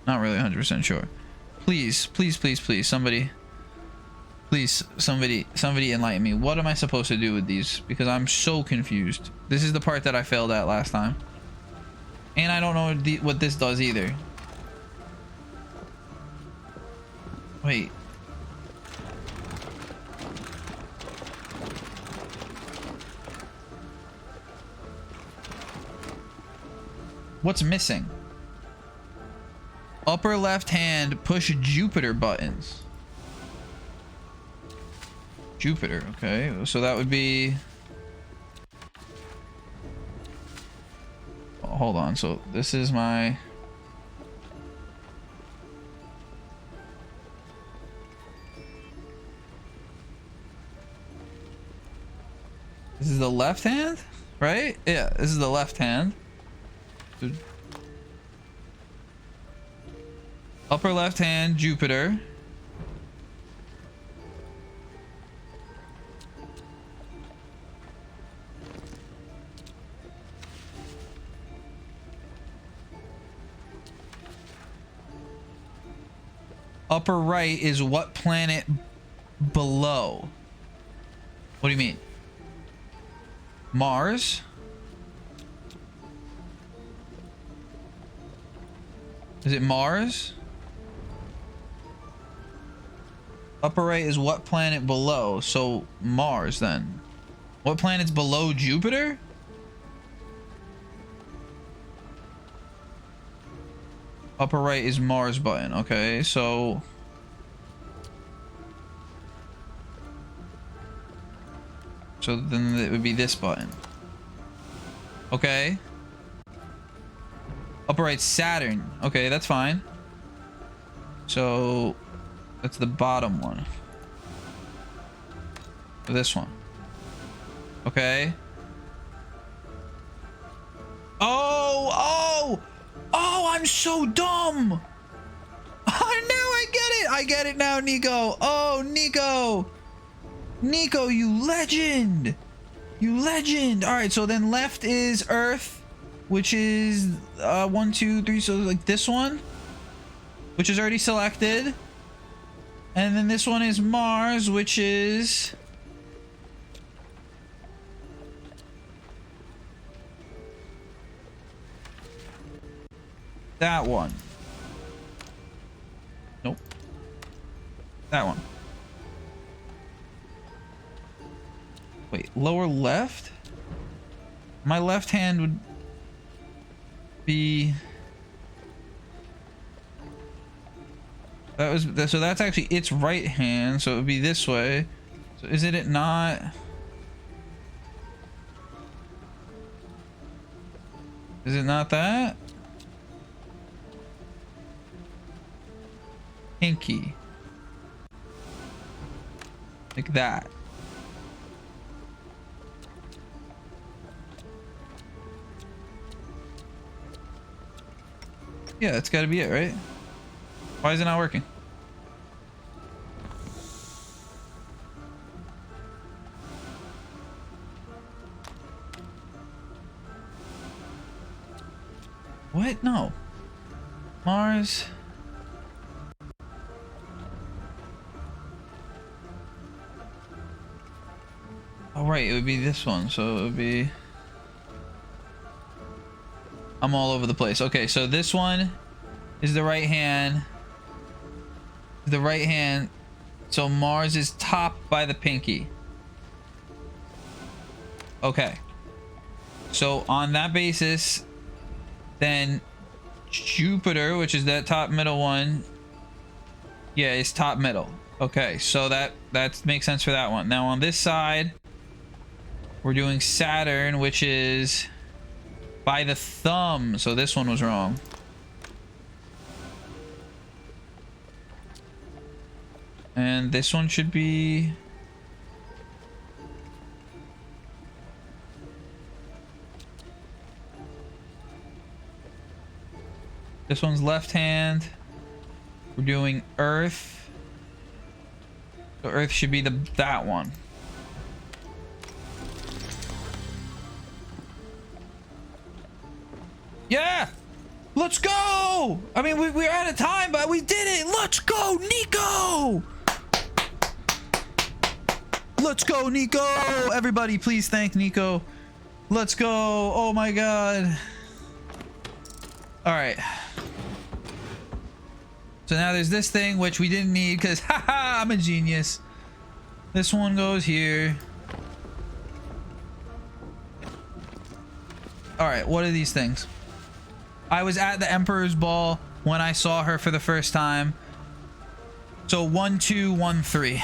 Not really 100% sure. Please, please, please, please, somebody. Please, somebody enlighten me. What am I supposed to do with these? Because I'm so confused. This is the part that I failed at last time. And I don't know what this does either. Wait. What's missing? Upper left hand, push Jupiter buttons. Jupiter, okay. So that would be... Oh, hold on. So this is my... This is the left hand, right? Yeah, this is the left hand. Upper left hand, Jupiter. Upper right is what planet below? What do you mean? Mars? Is it Mars? Upper right is what planet below? So Mars then. What planet's below Jupiter? Upper right is Mars button. Okay, so then it would be this button. Okay. Upper right Saturn. Okay, that's fine. So that's the bottom one. This one. Okay. Oh, I'm so dumb. Now I get it. I get it now, Nico. Oh, Nico. Nico, you legend. You legend. All right, so then left is Earth, which is 1, 2, 3. So like this one, which is already selected. And then this one is Mars, which is... that one. Nope. That one. Wait, lower left? My left hand would be... so that's actually its right hand, so it would be this way. So isn't it not? Is it not that? Pinky. Like that. Yeah, that's gotta be it, right? Why is it not working? What? No. Mars. Oh, right. It would be this one. So it would be... I'm all over the place. Okay, so this one is the right hand. the right hand. So Mars is top by the pinky. Okay. So on that basis, then Jupiter, which is that top middle one, yeah, is top middle. Okay, so that makes sense for that one. Now on this side, we're doing Saturn, which is by the thumb. So this one was wrong. And this one should be... This one's left hand. We're doing Earth. So Earth should be that one. Yeah! Let's go! I mean, we're out of time, but we did it! Let's go, Nico! Let's go, Nico! Everybody, please thank Nico. Let's go! Oh my god. Alright. So now there's this thing, which we didn't need because, haha, I'm a genius. This one goes here. Alright, what are these things? I was at the Emperor's Ball when I saw her for the first time. So 1, 2, 1, 3.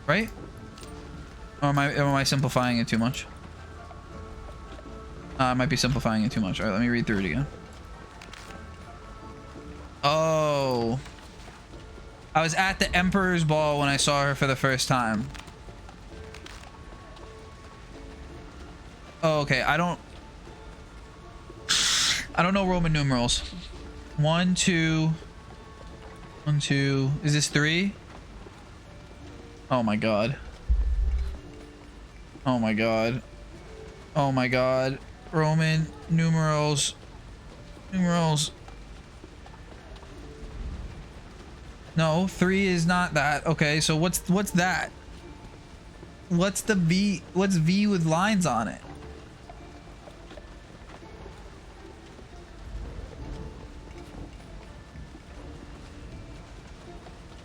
Right? Or am I simplifying it too much? I might be simplifying it too much. All right, let me read through it again. Oh. I was at the Emperor's Ball when I saw her for the first time. Oh, okay. I don't know Roman numerals. 1, 2. 1, 2. Is this 3? Oh my god. Oh my god. Oh my god. Roman numerals. Numerals. No, 3 is not that. Okay, so what's that? What's the V? What's V with lines on it?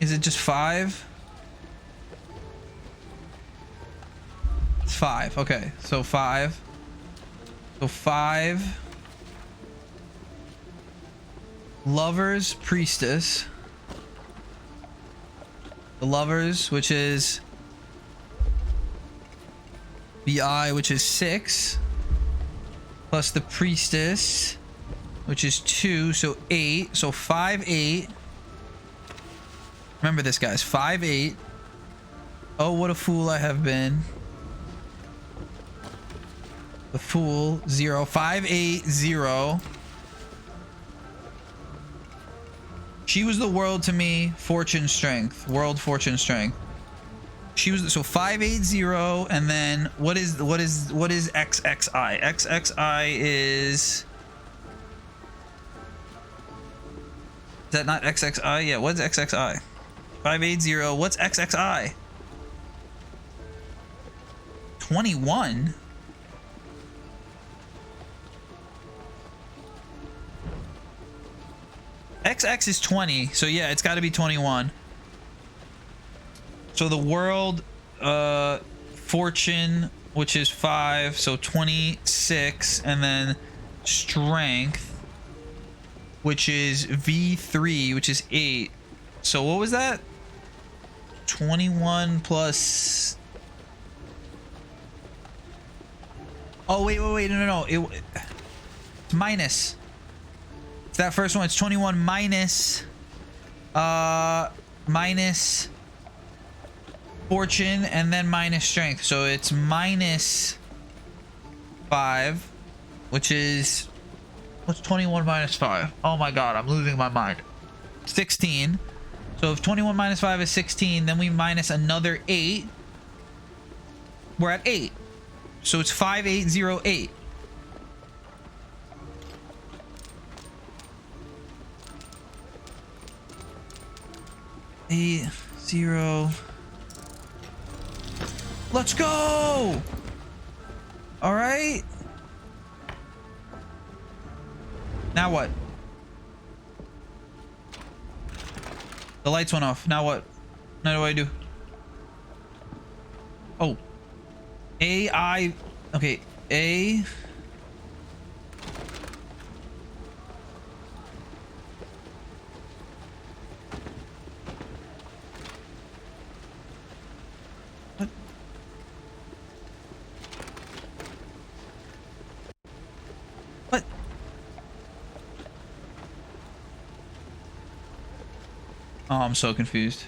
Is it just 5? It's 5. Okay, so 5. So 5. Lovers, priestess. The lovers, which is VI, which is 6. Plus the priestess, which is 2. So 8. So 5, 8. Remember this, guys. 5, 8. Oh, what a fool I have been. The fool. 0. 5, 8, 0. She was the world to me. Fortune, strength. World, fortune, strength. She was so 5, 8, 0. And then what is XXI? XXI is that not XXI? Yeah. What's XXI? 580. What's XXI? 21. XX is 20, so yeah, it's got to be 21. So the world, fortune, which is 5, so 26, and then strength, which is V3, which is 8. So what was that? 21 plus... Oh, wait, no. It's minus. It's that first one. It's 21 minus... minus... fortune, and then minus strength. So it's minus 5, which is... What's 21 minus 5? Oh my god, I'm losing my mind. 16. So if 21 minus 5 is 16, then we minus another 8. We're at 8. So it's 5808. Eight, 0. Let's go! All right. Now what? The lights went off. Now what? Now what do I do? Oh. AI. Okay. A. What? What? Oh, I'm so confused.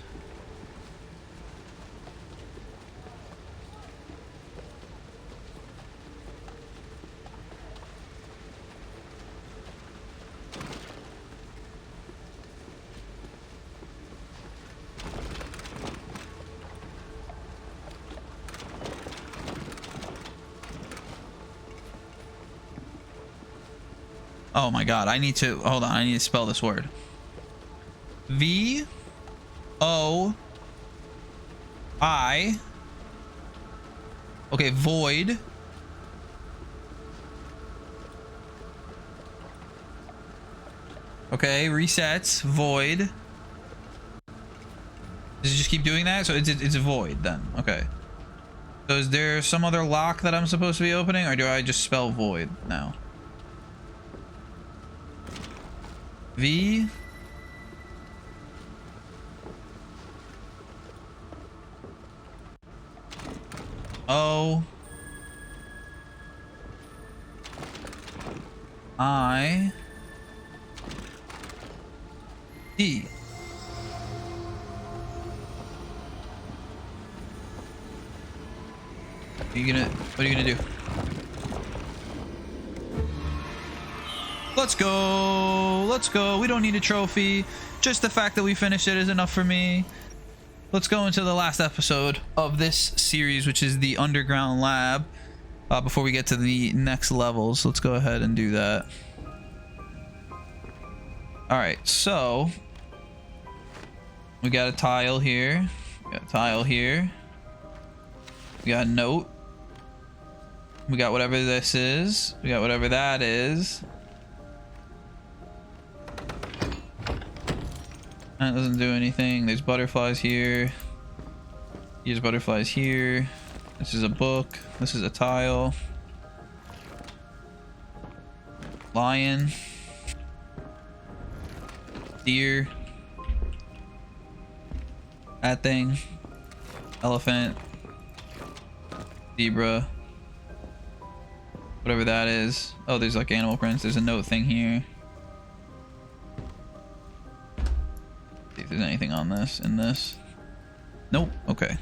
Oh my god, I need to hold on, I need to spell this word. V O I. Okay, void. Okay, resets, void. Does it just keep doing that? So it's a void then. Okay. So is there some other lock that I'm supposed to be opening, or do I just spell void now? V O I D. What are you gonna do? Let's go. Let's go. We don't need a trophy. Just the fact that we finished it is enough for me. Let's go into the last episode of this series, which is the underground lab. Before we get to the next levels, let's go ahead and do that. All right, so we got a tile here. We got a tile here. We got a note. We got whatever this is. We got whatever that is. That doesn't do anything. There's butterflies here. There's butterflies here. This is a book. This is a tile. Lion. Deer. That thing. Elephant. Zebra. Whatever that is. Oh, there's like animal prints. There's a note thing here. See if there's anything on this, in this. Nope. Okay.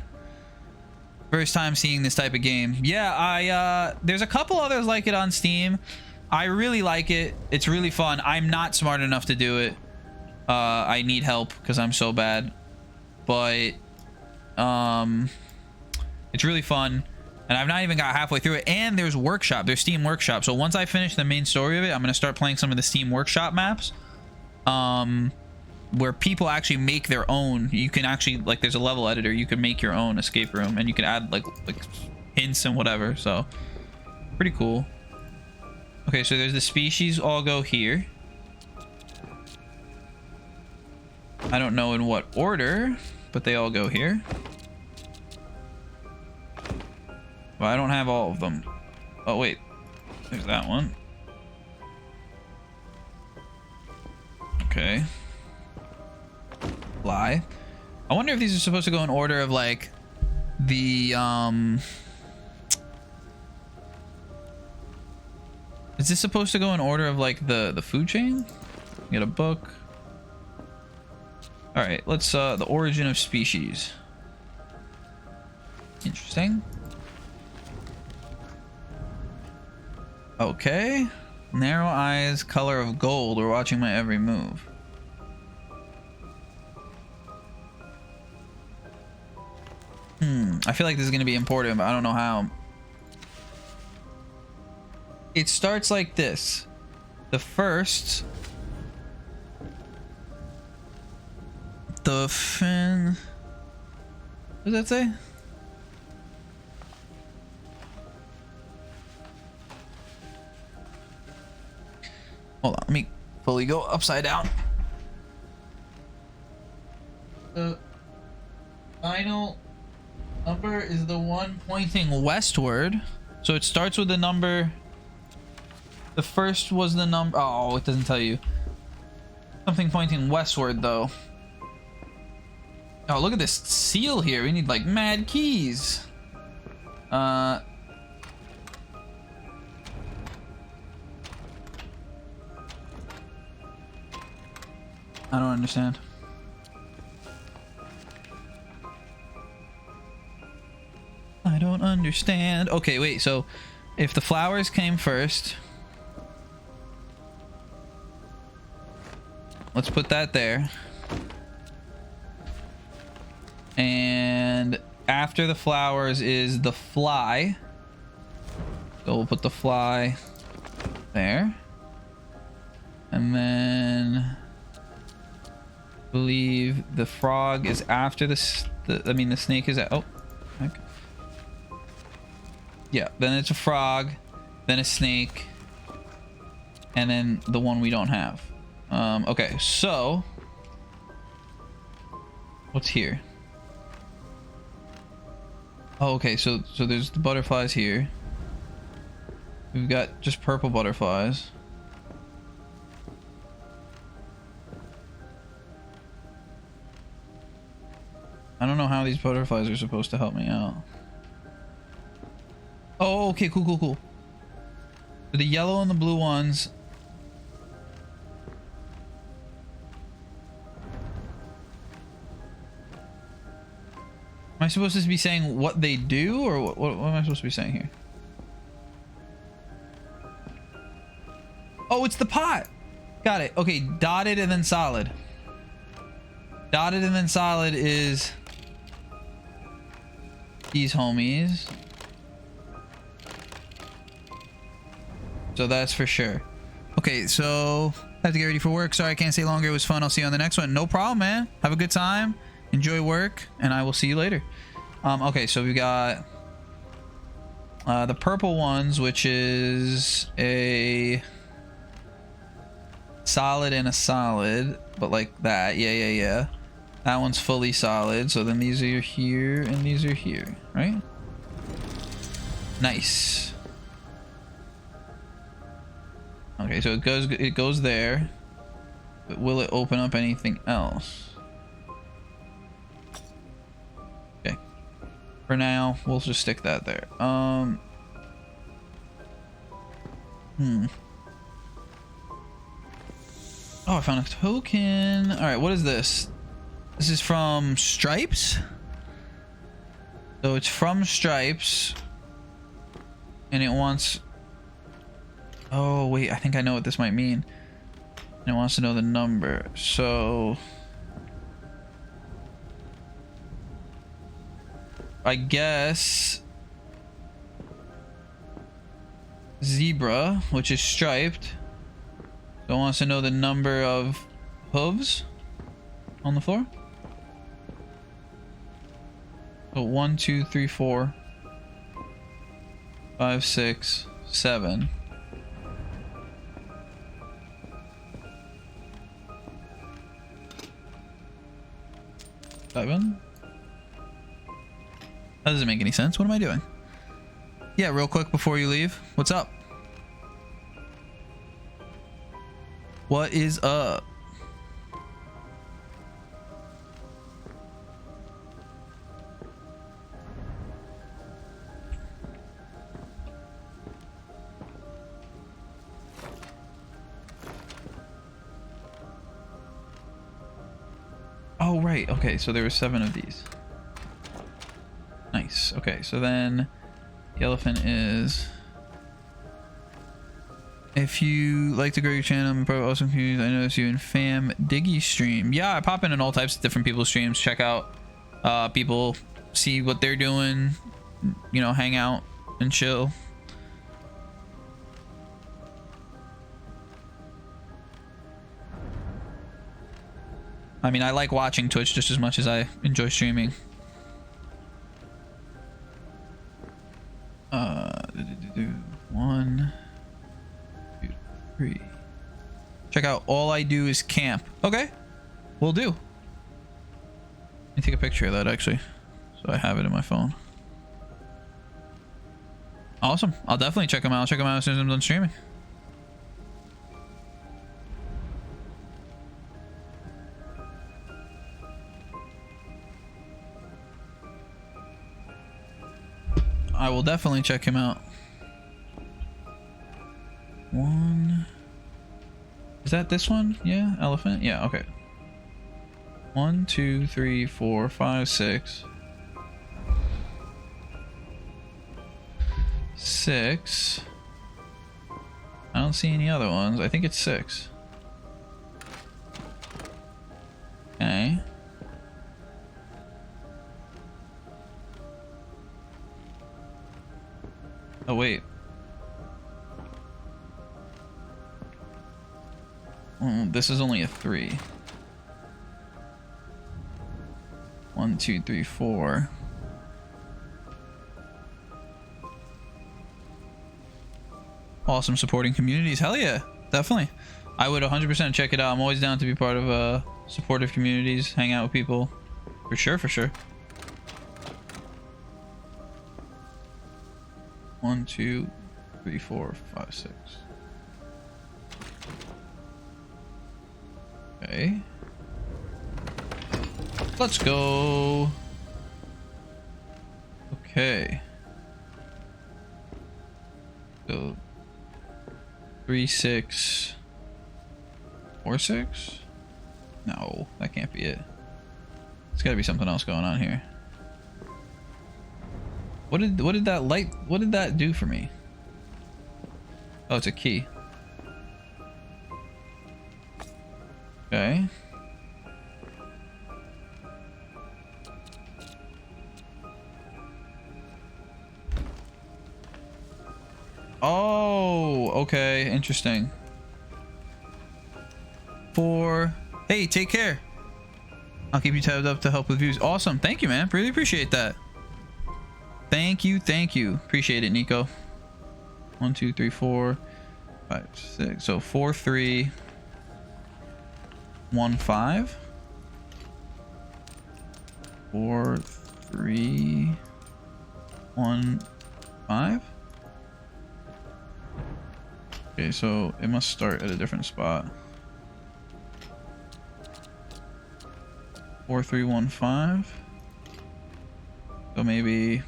First time seeing this type of game. Yeah, there's a couple others like it on Steam. I really like it. It's really fun. I'm not smart enough to do it. I need help because I'm so bad. But it's really fun. And I've not even got halfway through it. And there's Workshop. There's Steam Workshop. So once I finish the main story of it, I'm going to start playing some of the Steam Workshop maps. Where people actually make their own. You can actually, like, there's a level editor. You can make your own escape room. And you can add, like hints and whatever. So, pretty cool. Okay, so there's the species all go here. I don't know in what order, but they all go here. Well, I don't have all of them. Oh, wait. There's that one. Okay. Fly. I wonder if these are supposed to go in order of, like, the, Is this supposed to go in order of, like, the food chain? Get a book. Alright, let's, the origin of species. Interesting. Okay. Narrow eyes, color of gold. We're watching my every move. I feel like this is going to be important, but I don't know how. It starts like this. The first... The fin... What does that say? Hold on, let me fully go upside down. The final number is the one pointing westward. So it starts with the number. The first was the number. Oh, it doesn't tell you. Something pointing westward, though. Oh, look at this seal here. We need like mad keys. I don't understand. I don't understand. Okay, wait. So if the flowers came first, let's put that there. And after the flowers is the fly. So we'll put the fly there. And then I believe the frog is after the snake is at, oh, okay. Yeah, then it's a frog, then a snake, and then the one we don't have. Okay, so what's here? Oh, okay, so there's the butterflies here. We've got just purple butterflies. I don't know how these butterflies are supposed to help me out. Oh, okay, cool. So the yellow and the blue ones. Am I supposed to be saying what they do, or what am I supposed to be saying here? Oh, it's the pot. Got it. Okay, dotted and then solid. Dotted and then solid is these homies. So that's for sure. Okay, so I have to get ready for work. Sorry I can't stay longer. It was fun. I'll see you on the next one. No problem, man. Have a good time. Enjoy work, and I will see you later. Okay, so we got the purple ones, which is a solid and a solid, but like that. Yeah. That one's fully solid. So then these are here and these are here, right? Nice. Okay, so it goes there. But will it open up anything else? Okay. For now, we'll just stick that there. Oh, I found a token. All right, what is this? This is from Stripes. So it's from Stripes. And it wants... Oh, wait, I think I know what this might mean. And it wants to know the number. So... I guess... Zebra, which is striped. So it wants to know the number of hooves on the floor. So 1, 2, 3, 4, 5, 6, 7. That doesn't make any sense. What am I doing? Yeah, real quick before you leave. What's up? What is up? Oh, right. Okay, so there were 7 of these. Nice. Okay, so then the elephant is... If you like to grow your channel and pro awesome communities, I notice you in Fam Diggy stream. Yeah, I pop in all types of different people's streams. Check out people, see what they're doing, you know, hang out and chill. I mean, I like watching Twitch just as much as I enjoy streaming. 1, 2, 3. Check out All I Do Is Camp. Okay, will do. take a picture of that actually, so I have it in my phone. Awesome. I'll definitely check them out. I'll check them out as soon as I'm done streaming. I will definitely check him out. One. Is that this one? Yeah, elephant. Yeah, okay. 1, 2, 3, 4, 5, 6. 6. I don't see any other ones. I think it's 6. Okay. Oh, wait. This is only a 3. 1, 2, 3, 4. Awesome supporting communities. Hell yeah, definitely. I would 100% check it out. I'm always down to be part of supportive communities, hang out with people. For sure, for sure. 1, 2, 3, 4, 5, 6. Okay. Let's go. Okay. So 3, 6, 4, 6? No, that can't be it. There's gotta be something else going on here. What did that light, what did that do for me? Oh, it's a key. Okay. Oh, okay, interesting. 4. Hey, take care. I'll keep you tabbed up to help with views. Awesome, thank you, man. Really appreciate that. Thank you, thank you. Appreciate it, Nico. 1, 2, 3, 4, 5, 6. So 4, 3, 1, 5. 4, 3, 1, 5. Okay, so it must start at a different spot. 4, 3, 1, 5. So maybe.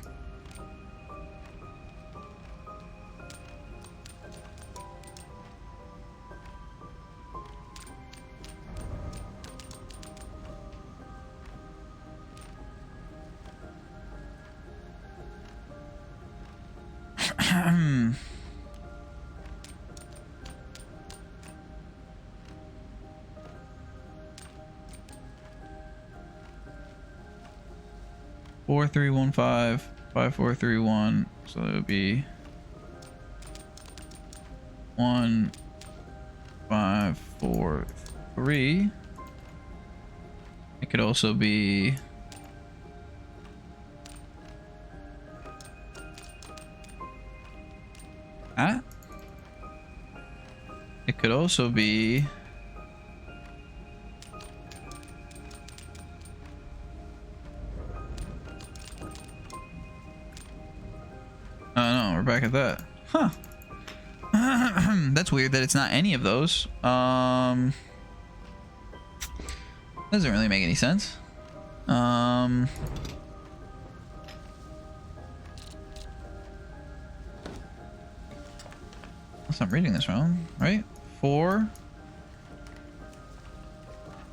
Four, 3, 1, 5, 5, 4, 3, 1. So it would be 1, 5, 4, 3. It could also be that. It could also be back at that. Huh. That's weird that it's not any of those. Doesn't really make any sense. Unless I'm reading this wrong, right? 4.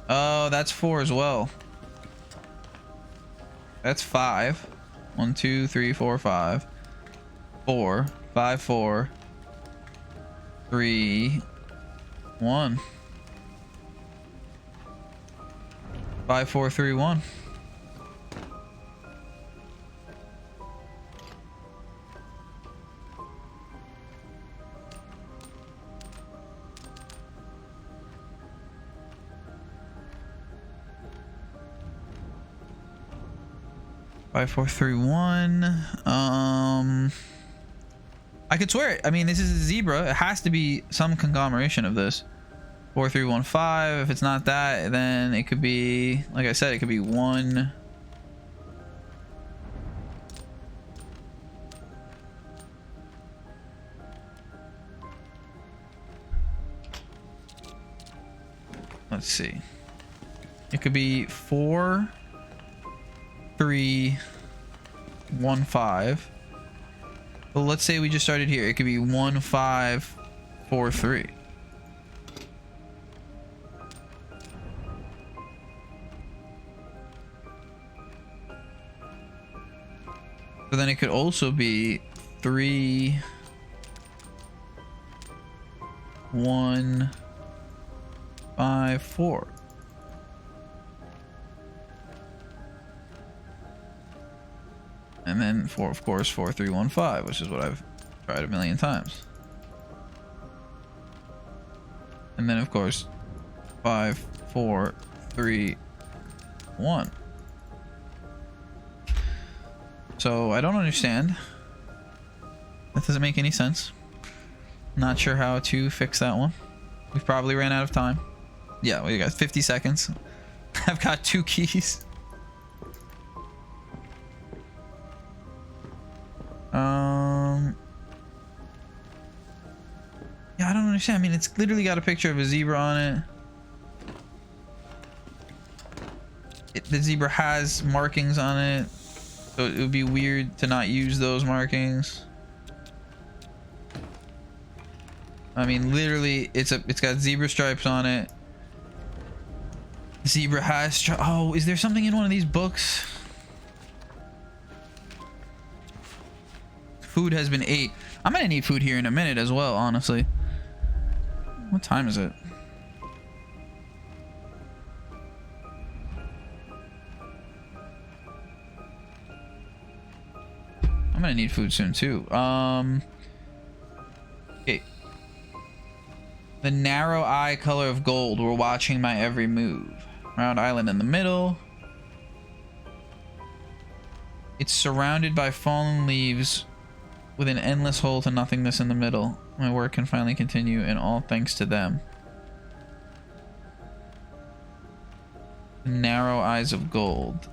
Oh, that's 4 as well. That's 5. 1, 2, 3, 4, 5. 4, 5, 4, 3, 1. 5, 4, 3, 1. Five, 4, 3, 1. I could swear it. I mean, this is a zebra. It has to be some conglomeration of this. 4, 3, 1, 5. If it's not that, then it could be, like I said, it could be 1, let's see. It could be 4, 3, 1, 5. Well, let's say we just started here. It could be 1, 5, 4, 3. So then it could also be 3, 1, 5, 4. And then 4, of course, 4, 3, 1, 5, which is what I've tried a million times. And then, of course, 5, 4, 3, 1. So I don't understand. That doesn't make any sense. Not sure how to fix that one. We've probably ran out of time. Yeah, we got 50 seconds. I've got 2 keys. Yeah, I don't understand. I mean, it's literally got a picture of a zebra on it. The zebra has markings on it, so it would be weird to not use those markings. I mean, literally, it's got zebra stripes on it. Zebra has oh, is there something in one of these books? Food has been ate. I'm gonna need food here in a minute as well, honestly. What time is it? I'm gonna need food soon too. Okay. The narrow eye color of gold. We're watching my every move. Round island in the middle. It's surrounded by fallen leaves with an endless hole to nothingness in the middle. My work can finally continue, and all thanks to them. Narrow eyes of gold.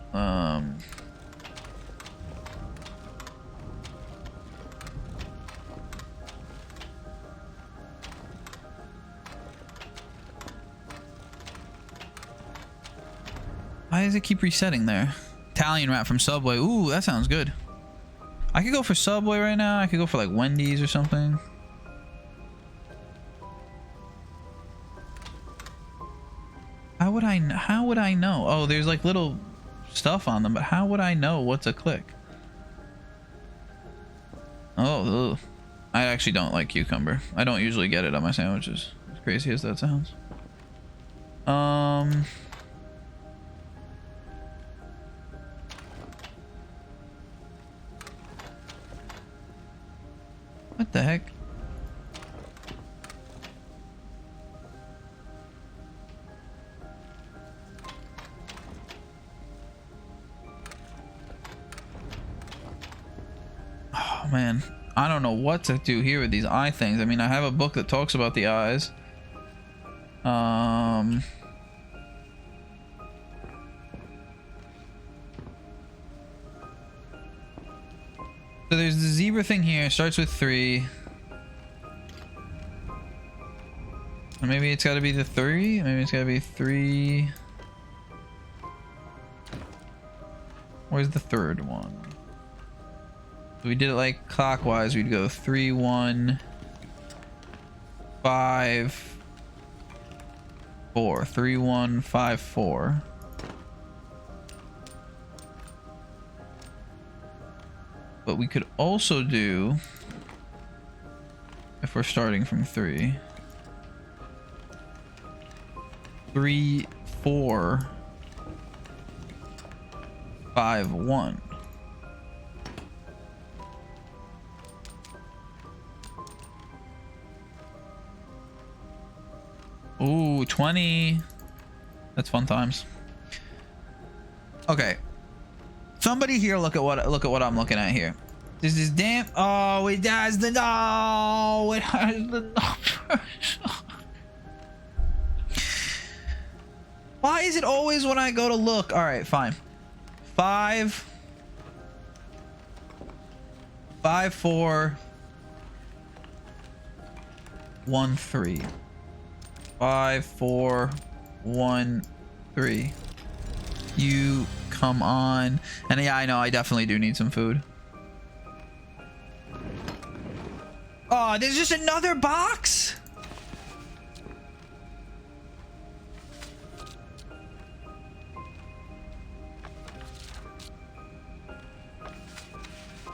Why does it keep resetting there? Italian wrap from Subway. Ooh, that sounds good. I could go for Subway right now. I could go for like Wendy's or something. How would I know? Oh, there's like little stuff on them, but how would I know what to click? Oh, ugh. I actually don't like cucumber. I don't usually get it on my sandwiches, as crazy as that sounds. What the heck? Oh man, I don't know what to do here with these eye things. I mean, I have a book that talks about the eyes. So there's the zebra thing here. Starts with 3. Or maybe it's got to be the 3. Maybe it's got to be 3. Where's the third one? If we did it like clockwise, we'd go 3, 1, 5, 4. 3, 1, 5, 4. But we could also do, if we're starting from 3, 3, 4, 5, 1. Ooh, 20. That's fun times. Okay. Somebody here look at what I'm looking at here. This is damn. Oh, it has the no. It has the numbers. Why is it always when I go to look? All right, fine. 5, 5, 4, 1, 3. 5, 4, 1, 3. You come on. And yeah, I know I definitely do need some food. Oh, there's just another box.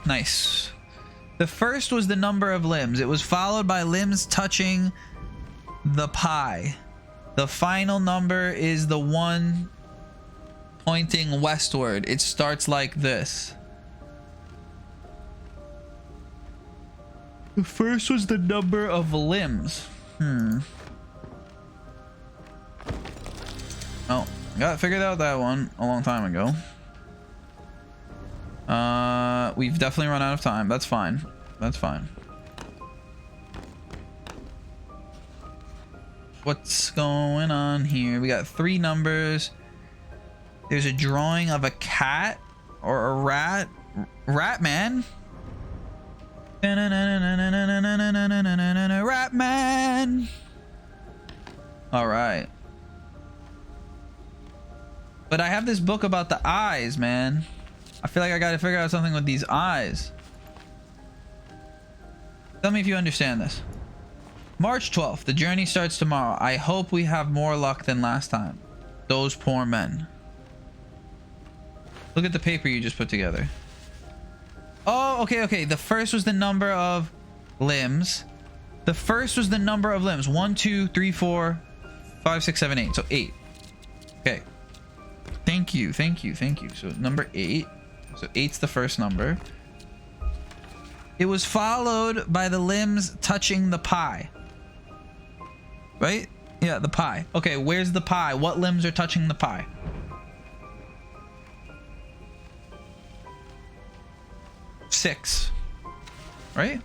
Nice. The first was the number of limbs. It was followed by limbs touching the pie. The final number is the one pointing westward. It starts like this. The first was the number of limbs. Oh, got figured out that one a long time ago. We've definitely run out of time. That's fine. That's fine. What's going on here? We got 3 numbers. There's a drawing of a cat or a rat. Rat man. Rat man. All right. But I have this book about the eyes, man. I feel like I gotta figure out something with these eyes. Tell me if you understand this. March 12th. The journey starts tomorrow. I hope we have more luck than last time. Those poor men. Look at the paper you just put together. Oh, okay, okay. The first was the number of limbs. The first was the number of limbs. 1, 2, 3, 4, 5, 6, 7, 8. So 8. Okay. Thank you, thank you, thank you. So number 8. So 8's the first number. It was followed by the limbs touching the pie. Right? Yeah, the pie. Okay, where's the pie? What limbs are touching the pie? Six. Right?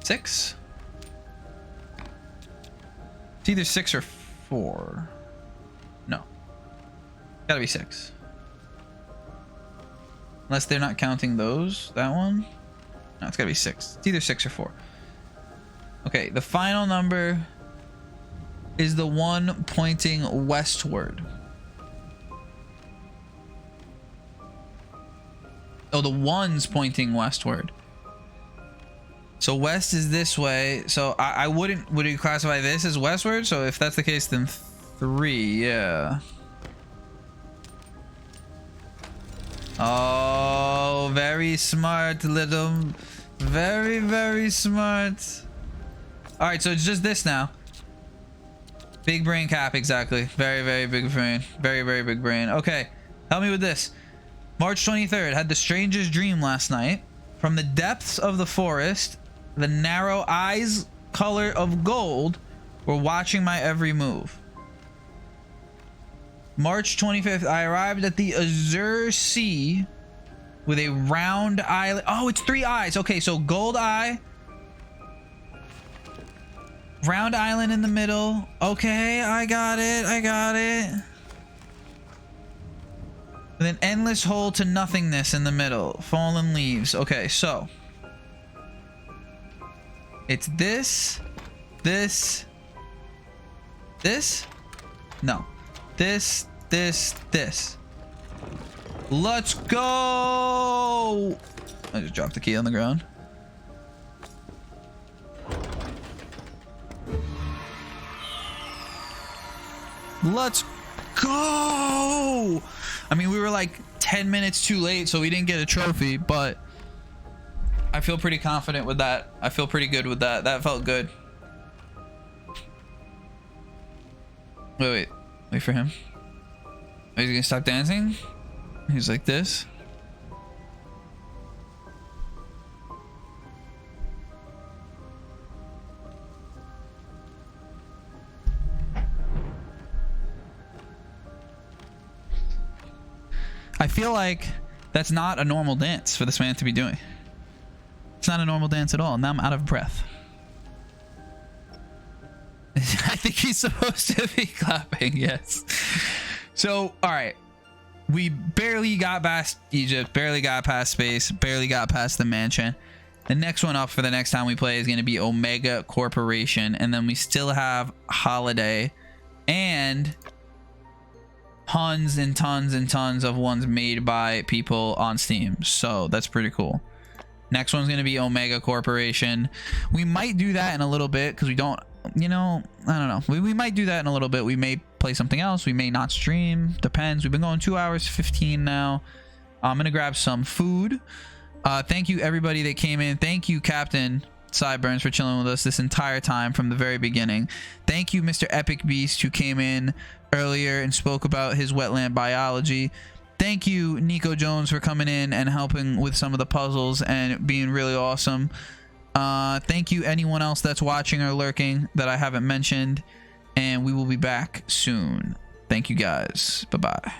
6? It's either 6 or 4. No. Gotta be 6. Unless they're not counting those. That one? No, it's gotta be 6. It's either 6 or 4. Okay, the final number is the one pointing westward. Oh, the one's pointing westward. So west is this way. So I wouldn't... Would you classify this as westward? So if that's the case, then 3. Yeah. Oh, very smart, little... Very, very smart. All right, so it's just this now. Big brain cap, exactly. Very, very big brain. Very, very big brain. Okay, help me with this. March 23rd, had the strangest dream last night. From the depths of the forest, the narrow eyes, color of gold, were watching my every move. March 25th, I arrived at the Azure Sea with a round island. Oh, it's 3 eyes. Okay, so gold eye. Round island in the middle. Okay, I got it. I got it. And then endless hole to nothingness in the middle. Fallen leaves. Okay, so. It's this. This. This? No. This. Let's go! I just dropped the key on the ground. Let's go! I mean, we were like 10 minutes too late, so we didn't get a trophy, but I feel pretty confident with that. I feel pretty good with that. That felt good. Wait for him. Are you gonna stop dancing? He's like this. I feel like that's not a normal dance for this man to be doing. It's not a normal dance at all. Now I'm out of breath. I think he's supposed to be clapping, yes. So, all right. We barely got past Egypt, barely got past space, barely got past the mansion. The next one up for the next time we play is going to be Omega Corporation. And then we still have Holiday and tons and tons and tons of ones made by people on Steam. So that's pretty cool. Next one's going to be Omega Corporation. We might do that in a little bit because we don't, you know, I don't know. We might do that in a little bit. We may play something else. We may not stream. Depends. We've been going 2 hours 15 now. I'm going to grab some food. Thank you everybody that came in. Thank you Captain Sideburns for chilling with us this entire time from the very beginning. Thank you Mr. Epic Beast who came in earlier and spoke about his wetland biology. Thank you Nico Jones for coming in and helping with some of the puzzles and being really awesome. Thank you anyone else that's watching or lurking that I haven't mentioned, and we will be back soon. Thank you guys. Bye bye.